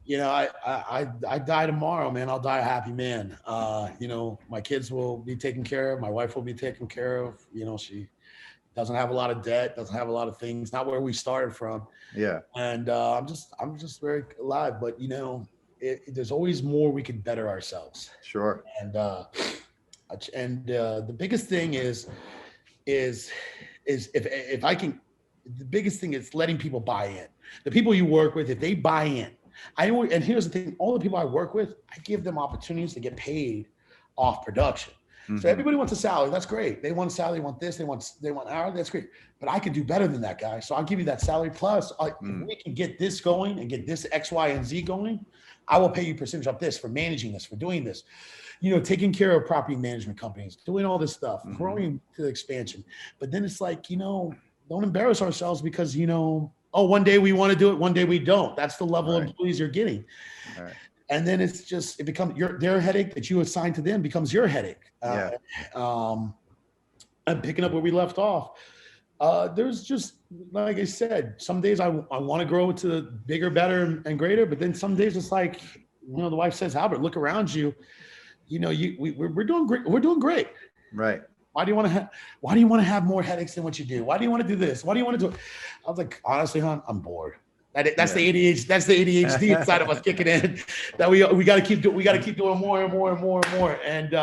Speaker 3: I die tomorrow, man. I'll die a happy man. My kids will be taken care of. My wife will be taken care of. She doesn't have a lot of debt, doesn't have a lot of things, not where we started from. Yeah. And I'm just very alive, but there's always more we can better ourselves.
Speaker 2: Sure.
Speaker 3: And the biggest thing is if I can, the biggest thing is letting people buy in. The people you work with, if they buy in, and here's the thing, all the people I work with, I give them opportunities to get paid off production. Mm-hmm. So everybody wants a salary. That's great. They want a salary, they want this, they want hourly. That's great. But I can do better than that, guy. So I'll give you that salary plus. If we can get this going and get this X, Y, and Z going, I will pay you percentage off this for managing this, for doing this. Taking care of property management companies, doing all this stuff, growing to the expansion. But then it's like, don't embarrass ourselves because, one day we want to do it, one day we don't. That's the level of employees you're getting. Right. And then it's just, it becomes their headache that you assign to them becomes your headache. And picking up where we left off, there's just, like I said, some days I want to grow to bigger, better, and greater. But then some days it's like, the wife says, Albert, look around you. We're doing great. We're doing great.
Speaker 2: Right.
Speaker 3: Why do you want to have more headaches than what you do? Why do you want to do this? Why do you want to do it? I was like, honestly, hon, I'm bored. That's the ADHD. That's the ADHD inside of us kicking in. That we got to keep doing. We got to keep doing more and more and more and more, and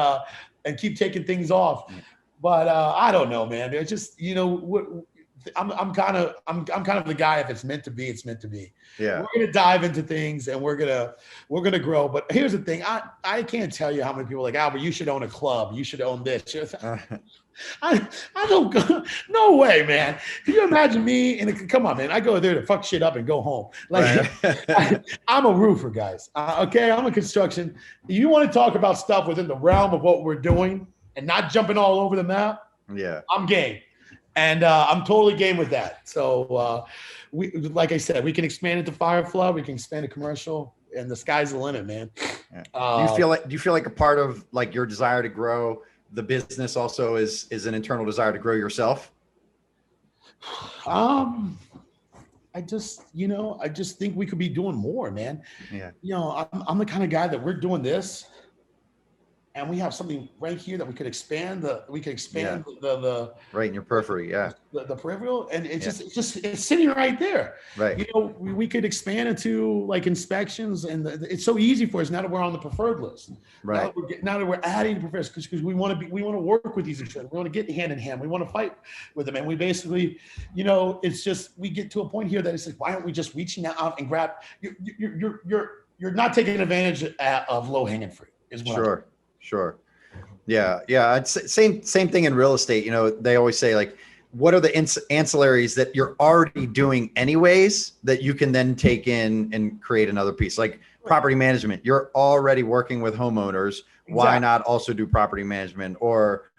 Speaker 3: keep taking things off. But I don't know, man. They're just, I'm kind of the guy. If it's meant to be, it's meant to be. Yeah. We're gonna dive into things and we're gonna grow. But here's the thing: I can't tell you how many people are like, Albert, you should own a club. You should own this. I don't. No way, man. Can you imagine me? And come on, man. I go there to fuck shit up and go home. Like I'm a roofer, guys. Okay, I'm a construction. You want to talk about stuff within the realm of what we're doing and not jumping all over the map?
Speaker 2: Yeah.
Speaker 3: I'm game. And I'm totally game with that. So we, like I said, we can expand it to Firefly, we can expand to commercial, and the sky's the limit, man.
Speaker 2: Yeah. Do you feel like a part of like your desire to grow the business also is an internal desire to grow yourself?
Speaker 3: I just think we could be doing more, man.
Speaker 2: Yeah.
Speaker 3: I'm the kind of guy that we're doing this, and we have something right here that we could expand the
Speaker 2: Right in your periphery. Yeah.
Speaker 3: The peripheral, and it's sitting right there.
Speaker 2: Right.
Speaker 3: We could expand into like inspections, and it's so easy for us now that we're on the preferred list.
Speaker 2: Right.
Speaker 3: Now that we're adding preferred, because we want to work with these insurers. We want to get hand in hand. We want to fight with them, and we basically, it's just we get to a point here that it's like, why aren't we just reaching out and grab? You're not taking advantage of low hanging fruit. Is what
Speaker 2: Sure. Yeah. It's same thing in real estate. They always say like, what are the ancillaries that you're already doing anyways that you can then take in and create another piece? Like property management, you're already working with homeowners. Exactly. Why not also do property management or,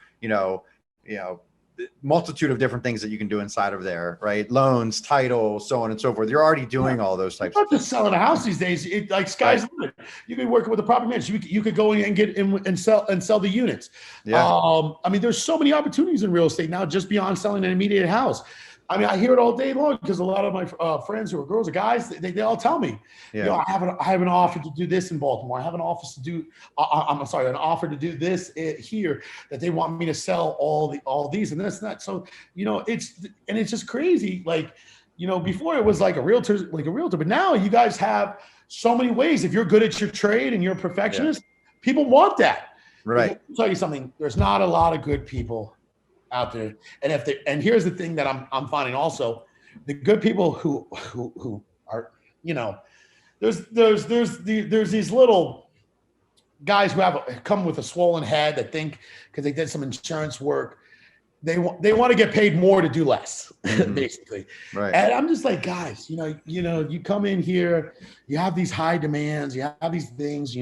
Speaker 2: multitude of different things that you can do inside of there, right? Loans, title, so on and so forth. You're already doing all those types of things.
Speaker 3: Not just selling a house these days. It like sky's the limit. You could work with a property manager. You could go in and get in and sell the units. Yeah. There's so many opportunities in real estate now, just beyond selling an immediate house. I hear it all day long because a lot of my friends who are girls or guys, they all tell me, I have an offer to do this in Baltimore. I have an office to do, an offer to do this here that they want me to sell all these and this and that. So, it's just crazy. Like, before it was like a realtor, but now you guys have so many ways. If you're good at your trade and you're a perfectionist, people want that.
Speaker 2: Right.
Speaker 3: I'll tell you something. There's not a lot of good people out there, and here's the thing that I'm finding also, the good people who are, there's these little guys who come with a swollen head that think because they did some insurance work, they want to get paid more to do less, basically. Right. And I'm just like, guys, you come in here, you have these high demands, you have these things,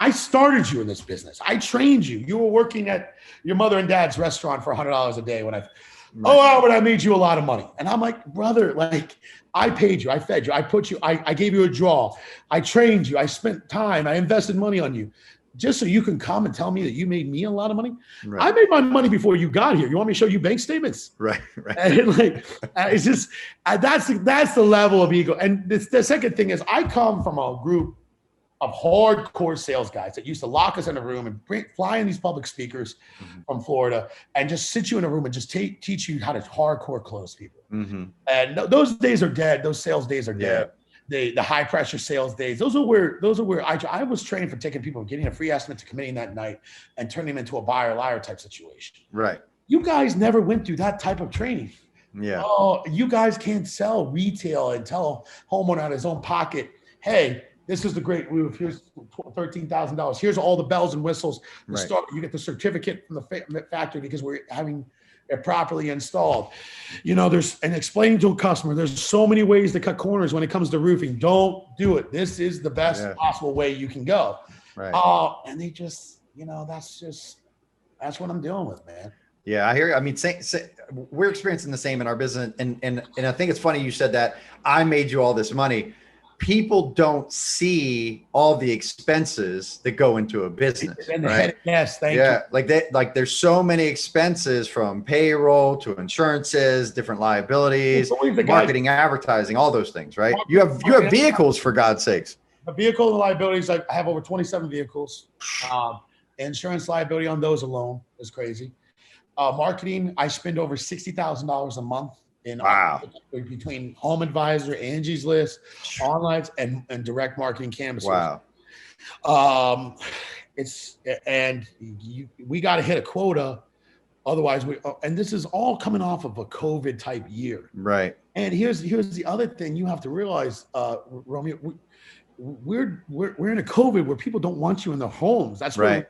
Speaker 3: I started you in this business. I trained you. You were working at your mother and dad's restaurant for $100 a day when Albert, I made you a lot of money. And I'm like, brother, like I paid you, I fed you, I gave you a draw. I trained you. I spent time. I invested money on you just so you can come and tell me that you made me a lot of money. Right. I made my money before you got here. You want me to show you bank statements?
Speaker 2: Right.
Speaker 3: And like, it's just, that's the level of ego. And the second thing is I come from a group of hardcore sales guys that used to lock us in a room and fly in these public speakers from Florida and just sit you in a room and just teach you how to hardcore close people. And those days are dead. Those sales days are dead. The high pressure sales days. Those are where I was trained for taking people, getting a free estimate to committing that night and turning them into a buyer liar type situation.
Speaker 2: Right.
Speaker 3: You guys never went through that type of training.
Speaker 2: Yeah.
Speaker 3: Oh, you guys can't sell retail and tell a homeowner out of his own pocket, hey, this is the great roof. Here's $13,000. Here's all the bells and whistles. Right. You get the certificate from the factory because we're having it properly installed. And explaining to a customer, there's so many ways to cut corners when it comes to roofing. Don't do it. This is the best possible way you can go. Right. And they just, that's what I'm dealing with, man.
Speaker 2: Yeah, I hear you. I mean, we're experiencing the same in our business. And I think it's funny you said that I made you all this money. People don't see all the expenses that go into a business. Right?
Speaker 3: Yes, thank you.
Speaker 2: Yeah, like there's so many expenses from payroll to insurances, different liabilities, marketing, advertising, all those things, right? You have vehicles, for God's sakes.
Speaker 3: The vehicle and the liabilities, I have over 27 vehicles. Insurance liability on those alone is crazy. Marketing, I spend over $60,000 a month. Between Home Advisor, Angie's List, online and direct marketing canvases.
Speaker 2: Wow.
Speaker 3: We got to hit a quota. Otherwise and this is all coming off of a COVID type year.
Speaker 2: Right.
Speaker 3: And here's the other thing you have to realize, Romeo, we're in a COVID where people don't want you in their homes. That's where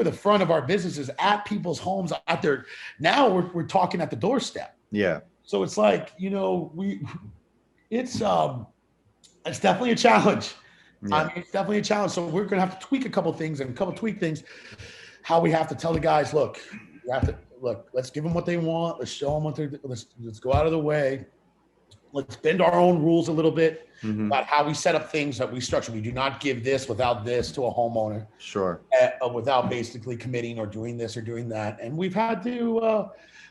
Speaker 3: the front of our business is, at people's homes out there. Now we're talking at the doorstep.
Speaker 2: Yeah.
Speaker 3: So it's like, it's definitely a challenge. Yeah. It's definitely a challenge. So we're going to have to tweak a couple things, how we have to tell the guys, look, look, let's give them what they want. Let's show them what they're, let's go out of the way. Let's bend our own rules a little bit about how we set up things that we structure. We do not give this without this to a homeowner.
Speaker 2: Sure.
Speaker 3: Without basically committing or doing this or doing that. And we've had to,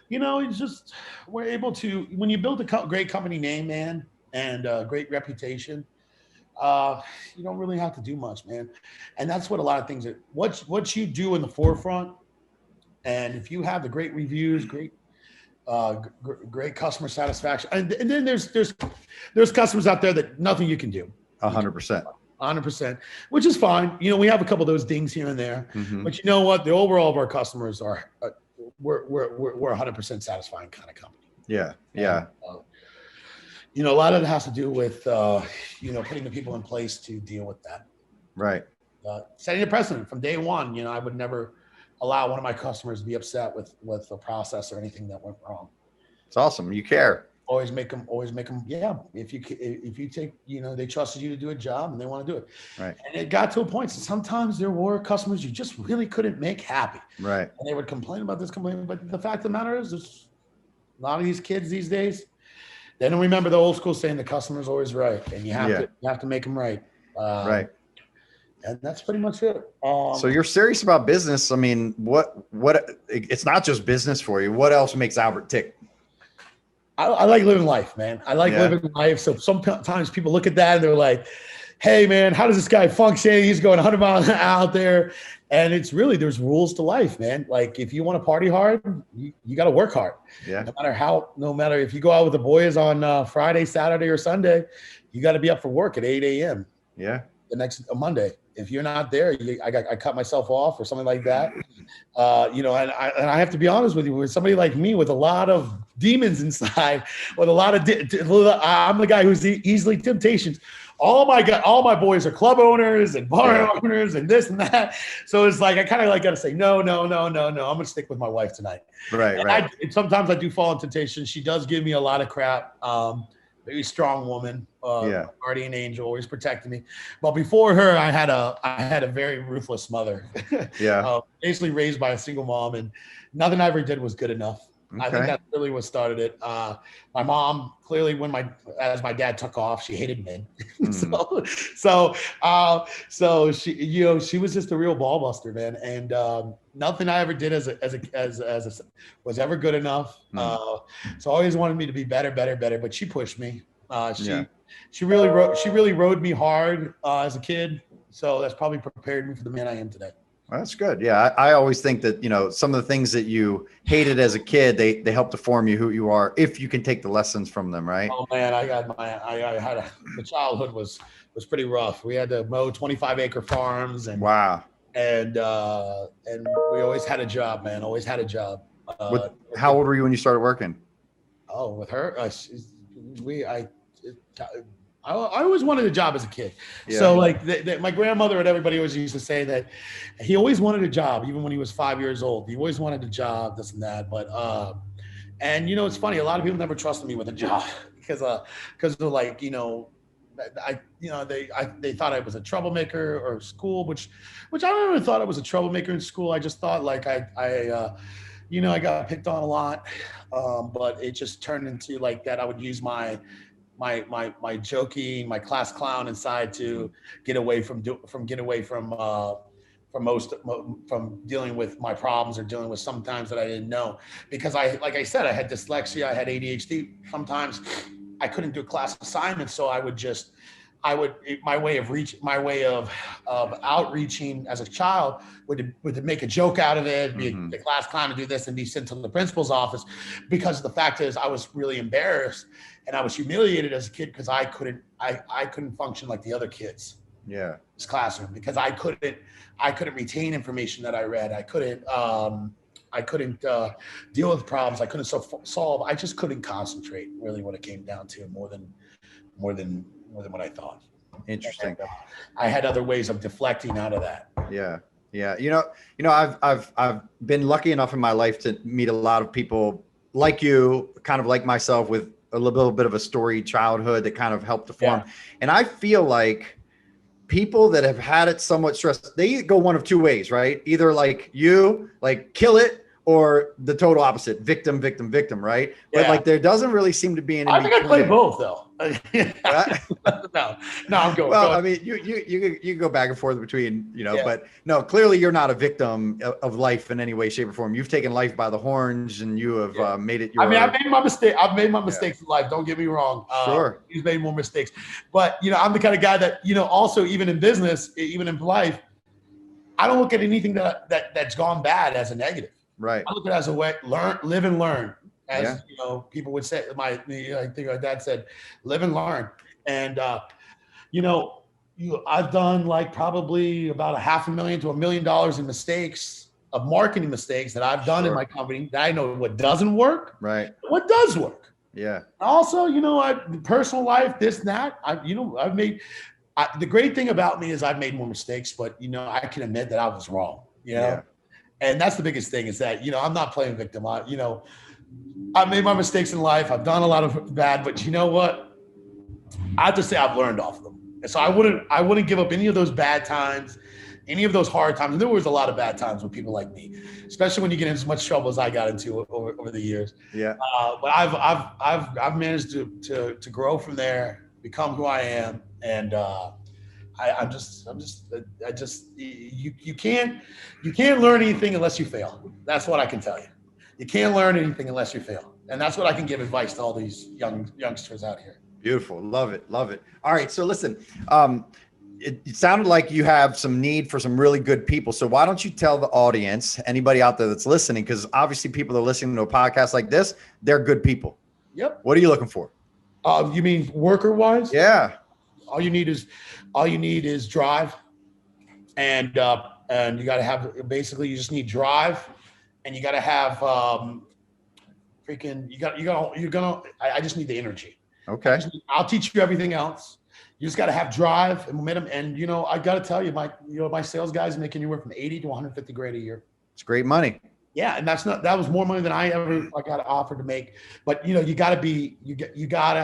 Speaker 3: it's just, we're able to, when you build a great company name, man, and a great reputation, you don't really have to do much, man. And that's what a lot of things are, what you do in the forefront. And if you have the great reviews, great customer satisfaction, and then there's customers out there that nothing you can do. 100%, which is fine. We have a couple of those dings here and there, but you know what? The overall of our customers are, we're 100% satisfying kind of company.
Speaker 2: Yeah.
Speaker 3: A lot of it has to do with, putting the people in place to deal with that.
Speaker 2: Right.
Speaker 3: Setting a precedent from day one. I would never allow one of my customers to be upset with a process or anything that went wrong.
Speaker 2: It's awesome. You care.
Speaker 3: Always make them. Yeah. If you take, they trusted you to do a job and they want to do it.
Speaker 2: Right.
Speaker 3: And it got to a point. So sometimes there were customers you just really couldn't make happy.
Speaker 2: Right.
Speaker 3: And they would complain about this, but the fact of the matter is, there's a lot of these kids these days, they don't remember the old school saying the customer's always right, and you have to make them right.
Speaker 2: Right.
Speaker 3: And that's pretty much it.
Speaker 2: So you're serious about business. I mean, what? It's not just business for you. What else makes Albert tick?
Speaker 3: I like living life, man. I like living life. So sometimes people look at that and they're like, hey, man, how does this guy function? He's going 100 miles out there. And it's really, there's rules to life, man. Like, if you want to party hard, you got to work hard.
Speaker 2: Yeah.
Speaker 3: No matter if you go out with the boys on Friday, Saturday, or Sunday, you got to be up for work at 8 a.m.
Speaker 2: Yeah.
Speaker 3: The next Monday. If you're not there, I cut myself off or something like that. And I have to be honest with you, with somebody like me with a lot of demons inside, with a lot of, I'm the guy who's easily temptations. All my boys are club owners and bar owners and this and that. So it's like, I kind of got to say, no. I'm going to stick with my wife tonight.
Speaker 2: Right.
Speaker 3: Sometimes I do fall in temptation. She does give me a lot of crap. Very strong woman, guardian angel, always protecting me. But before her, I had a very ruthless mother. Basically raised by a single mom, and nothing I ever did was good enough. Okay. I think that's really what started it. My mom, clearly, as my dad took off, she hated men. So she was just a real ball buster, man. And nothing I ever did as was ever good enough. So always wanted me to be better. But she pushed me. She really rode me hard as a kid. So that's probably prepared me for the man I am today.
Speaker 2: Well, that's good. Yeah. I always think that, some of the things that you hated as a kid, they help to form you who you are, if you can take the lessons from them. Right.
Speaker 3: Oh man, the childhood was pretty rough. We had to mow 25-acre farms and
Speaker 2: wow.
Speaker 3: And we always had a job, man. Always had a job.
Speaker 2: How old were you when you started working?
Speaker 3: Oh, with her, I always wanted a job as a kid. Yeah. So like my grandmother and everybody always used to say that he always wanted a job, even when he was 5 years old. He always wanted a job, this and that. But and it's funny. A lot of people never trusted me with a job because they're like, they thought I was a troublemaker or school, which I never thought I was a troublemaker in school. I just thought like I got picked on a lot, but it just turned into like that. I would use my joking, my class clown inside to get away from dealing with my problems or dealing with sometimes that I didn't know, because like I said, I had dyslexia, I had ADHD. Sometimes I couldn't do class assignments, so my way of outreaching as a child would make a joke out of it, be the class clown, to do this and be sent to the principal's office, because the fact is I was really embarrassed and I was humiliated as a kid because I couldn't function like the other kids.
Speaker 2: Yeah.
Speaker 3: In this classroom, because I couldn't retain information that I read. I couldn't deal with problems. I couldn't solve. I just couldn't concentrate. Really, what it came down to, more than what I thought.
Speaker 2: Interesting.
Speaker 3: I had other ways of deflecting out of that.
Speaker 2: Yeah. I've been lucky enough in my life to meet a lot of people like you, kind of like myself, with a little bit of a storied childhood that kind of helped to form. Yeah. And I feel like people that have had it somewhat stressed, they go one of two ways, right? Either like you, like kill it, or the total opposite, victim, victim, victim, right?
Speaker 3: Yeah.
Speaker 2: But like there doesn't really seem to be an in
Speaker 3: I think I play
Speaker 2: between.
Speaker 3: both though. No, I'm going.
Speaker 2: Well, I mean, you go back and forth between,
Speaker 3: Yeah.
Speaker 2: but no, clearly you're not a victim of life in any way, shape, or form. You've taken life by the horns, and you have made it your.
Speaker 3: I mean, I've made my mistake. I've made my mistakes in life. Don't get me wrong.
Speaker 2: Sure.
Speaker 3: He's made more mistakes, but I'm the kind of guy that also even in business, even in life, I don't look at anything that's gone bad as a negative.
Speaker 2: Right.
Speaker 3: I look at it as a way live and learn. As people would say, I think my dad said, live and learn. And I've done like probably about $500,000 to $1 million in mistakes, of marketing mistakes that I've done in my company, that I know what doesn't work,
Speaker 2: right?
Speaker 3: What does work.
Speaker 2: Yeah.
Speaker 3: Also, personal life, this, that, I've made. The great thing about me is I've made more mistakes, but I can admit that I was wrong.
Speaker 2: Yeah.
Speaker 3: And that's the biggest thing is that I'm not playing victim. I've made my mistakes in life. I've done a lot of bad, but you know what? I have to say I've learned off of them. And so I wouldn't give up any of those bad times, any of those hard times. And there was a lot of bad times with people like me, especially when you get in as much trouble as I got into over the years. Yeah. But I've managed to grow from there, become who I am, and you can't learn anything unless you fail. That's what I can tell you. You can't learn anything unless you fail. And that's what I can give advice to all these youngsters out here.
Speaker 2: Beautiful. Love it. Love it. All right. So listen, it sounded like you have some need for some really good people. So why don't you tell the audience, anybody out there that's listening, because obviously people that are listening to a podcast like this, they're good people.
Speaker 3: Yep.
Speaker 2: What are you looking for?
Speaker 3: You mean worker wise?
Speaker 2: Yeah.
Speaker 3: All you need is drive, and you got to have, basically you just need drive, and you got to have I just need the energy.
Speaker 2: Okay.
Speaker 3: I'll teach you everything else. You just got to have drive and momentum, and I got to tell you, my sales guys make anywhere from 80 to 150 grand a year.
Speaker 2: It's great money.
Speaker 3: Yeah, and that was more money than I got offered to make. But you got to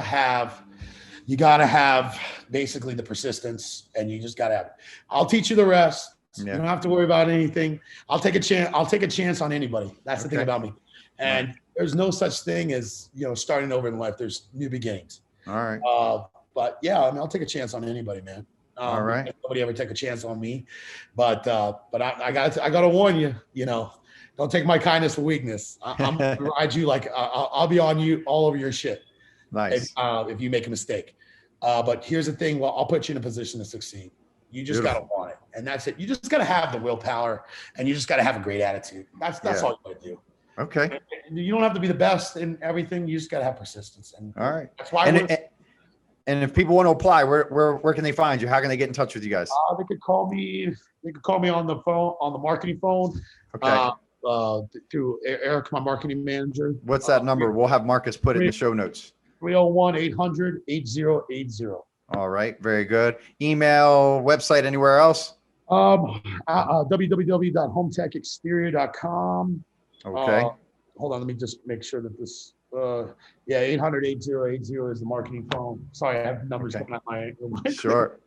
Speaker 3: have basically the persistence, and you just got to have it. I'll teach you the rest. Yeah. You don't have to worry about anything. I'll take a chance on anybody. That's the thing about me. And there's no such thing as, starting over in life. There's new beginnings. All right. But yeah, I'll take a chance on anybody, man. All right. Nobody ever take a chance on me, but I gotta warn you, don't take my kindness for weakness. I'm gonna ride you like I'll be on you all over your shit. Nice. If you make a mistake. But here's the thing. Well, I'll put you in a position to succeed. You just got to want it. And that's it. You just got to have the willpower, and you just got to have a great attitude. That's all you got to do. Okay. And you don't have to be the best in everything. You just got to have persistence. And all right. That's why.
Speaker 2: And if people want to apply, where can they find you? How can they get in touch with you guys?
Speaker 3: They could call me. They could call me on the phone, on the marketing phone. Okay. To Eric, my marketing manager.
Speaker 2: What's that number? We'll have Marcus put it in the show notes.
Speaker 3: 301-800-8080.
Speaker 2: All right. Very good. Email, website, anywhere else?
Speaker 3: www.hometechexterior.com.
Speaker 2: Okay.
Speaker 3: Hold on. Let me just make sure that this, 800-8080 is the marketing phone. Sorry, I have numbers coming out my
Speaker 2: Sure.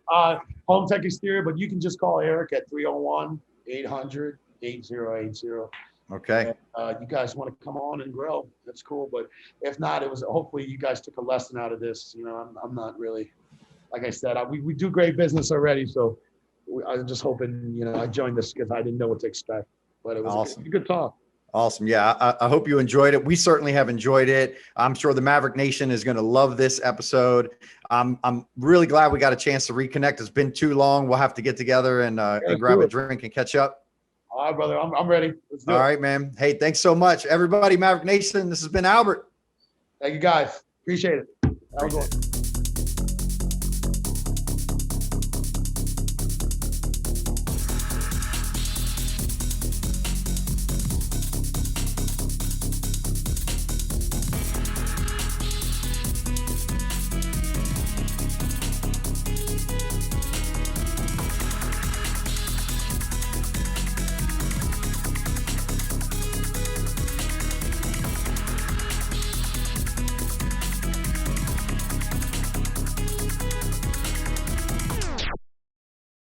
Speaker 3: Home Tech Exterior, but you can just call Eric at 301-800-8080.
Speaker 2: Okay.
Speaker 3: You guys want to come on and grow? That's cool. But if not, hopefully you guys took a lesson out of this. I'm not really, like I said, we do great business already. So I'm just hoping, I joined this because I didn't know what to expect. But it was awesome. A good talk.
Speaker 2: Awesome. Yeah. I hope you enjoyed it. We certainly have enjoyed it. I'm sure the Maverick Nation is going to love this episode. I'm really glad we got a chance to reconnect. It's been too long. We'll have to get together and grab a drink and catch up.
Speaker 3: All right, brother. I'm ready. Let's do it.
Speaker 2: All right, man. Hey, thanks so much. Everybody, Maverick Nation, this has been Albert.
Speaker 3: Thank you, guys. Appreciate it. Have a good one.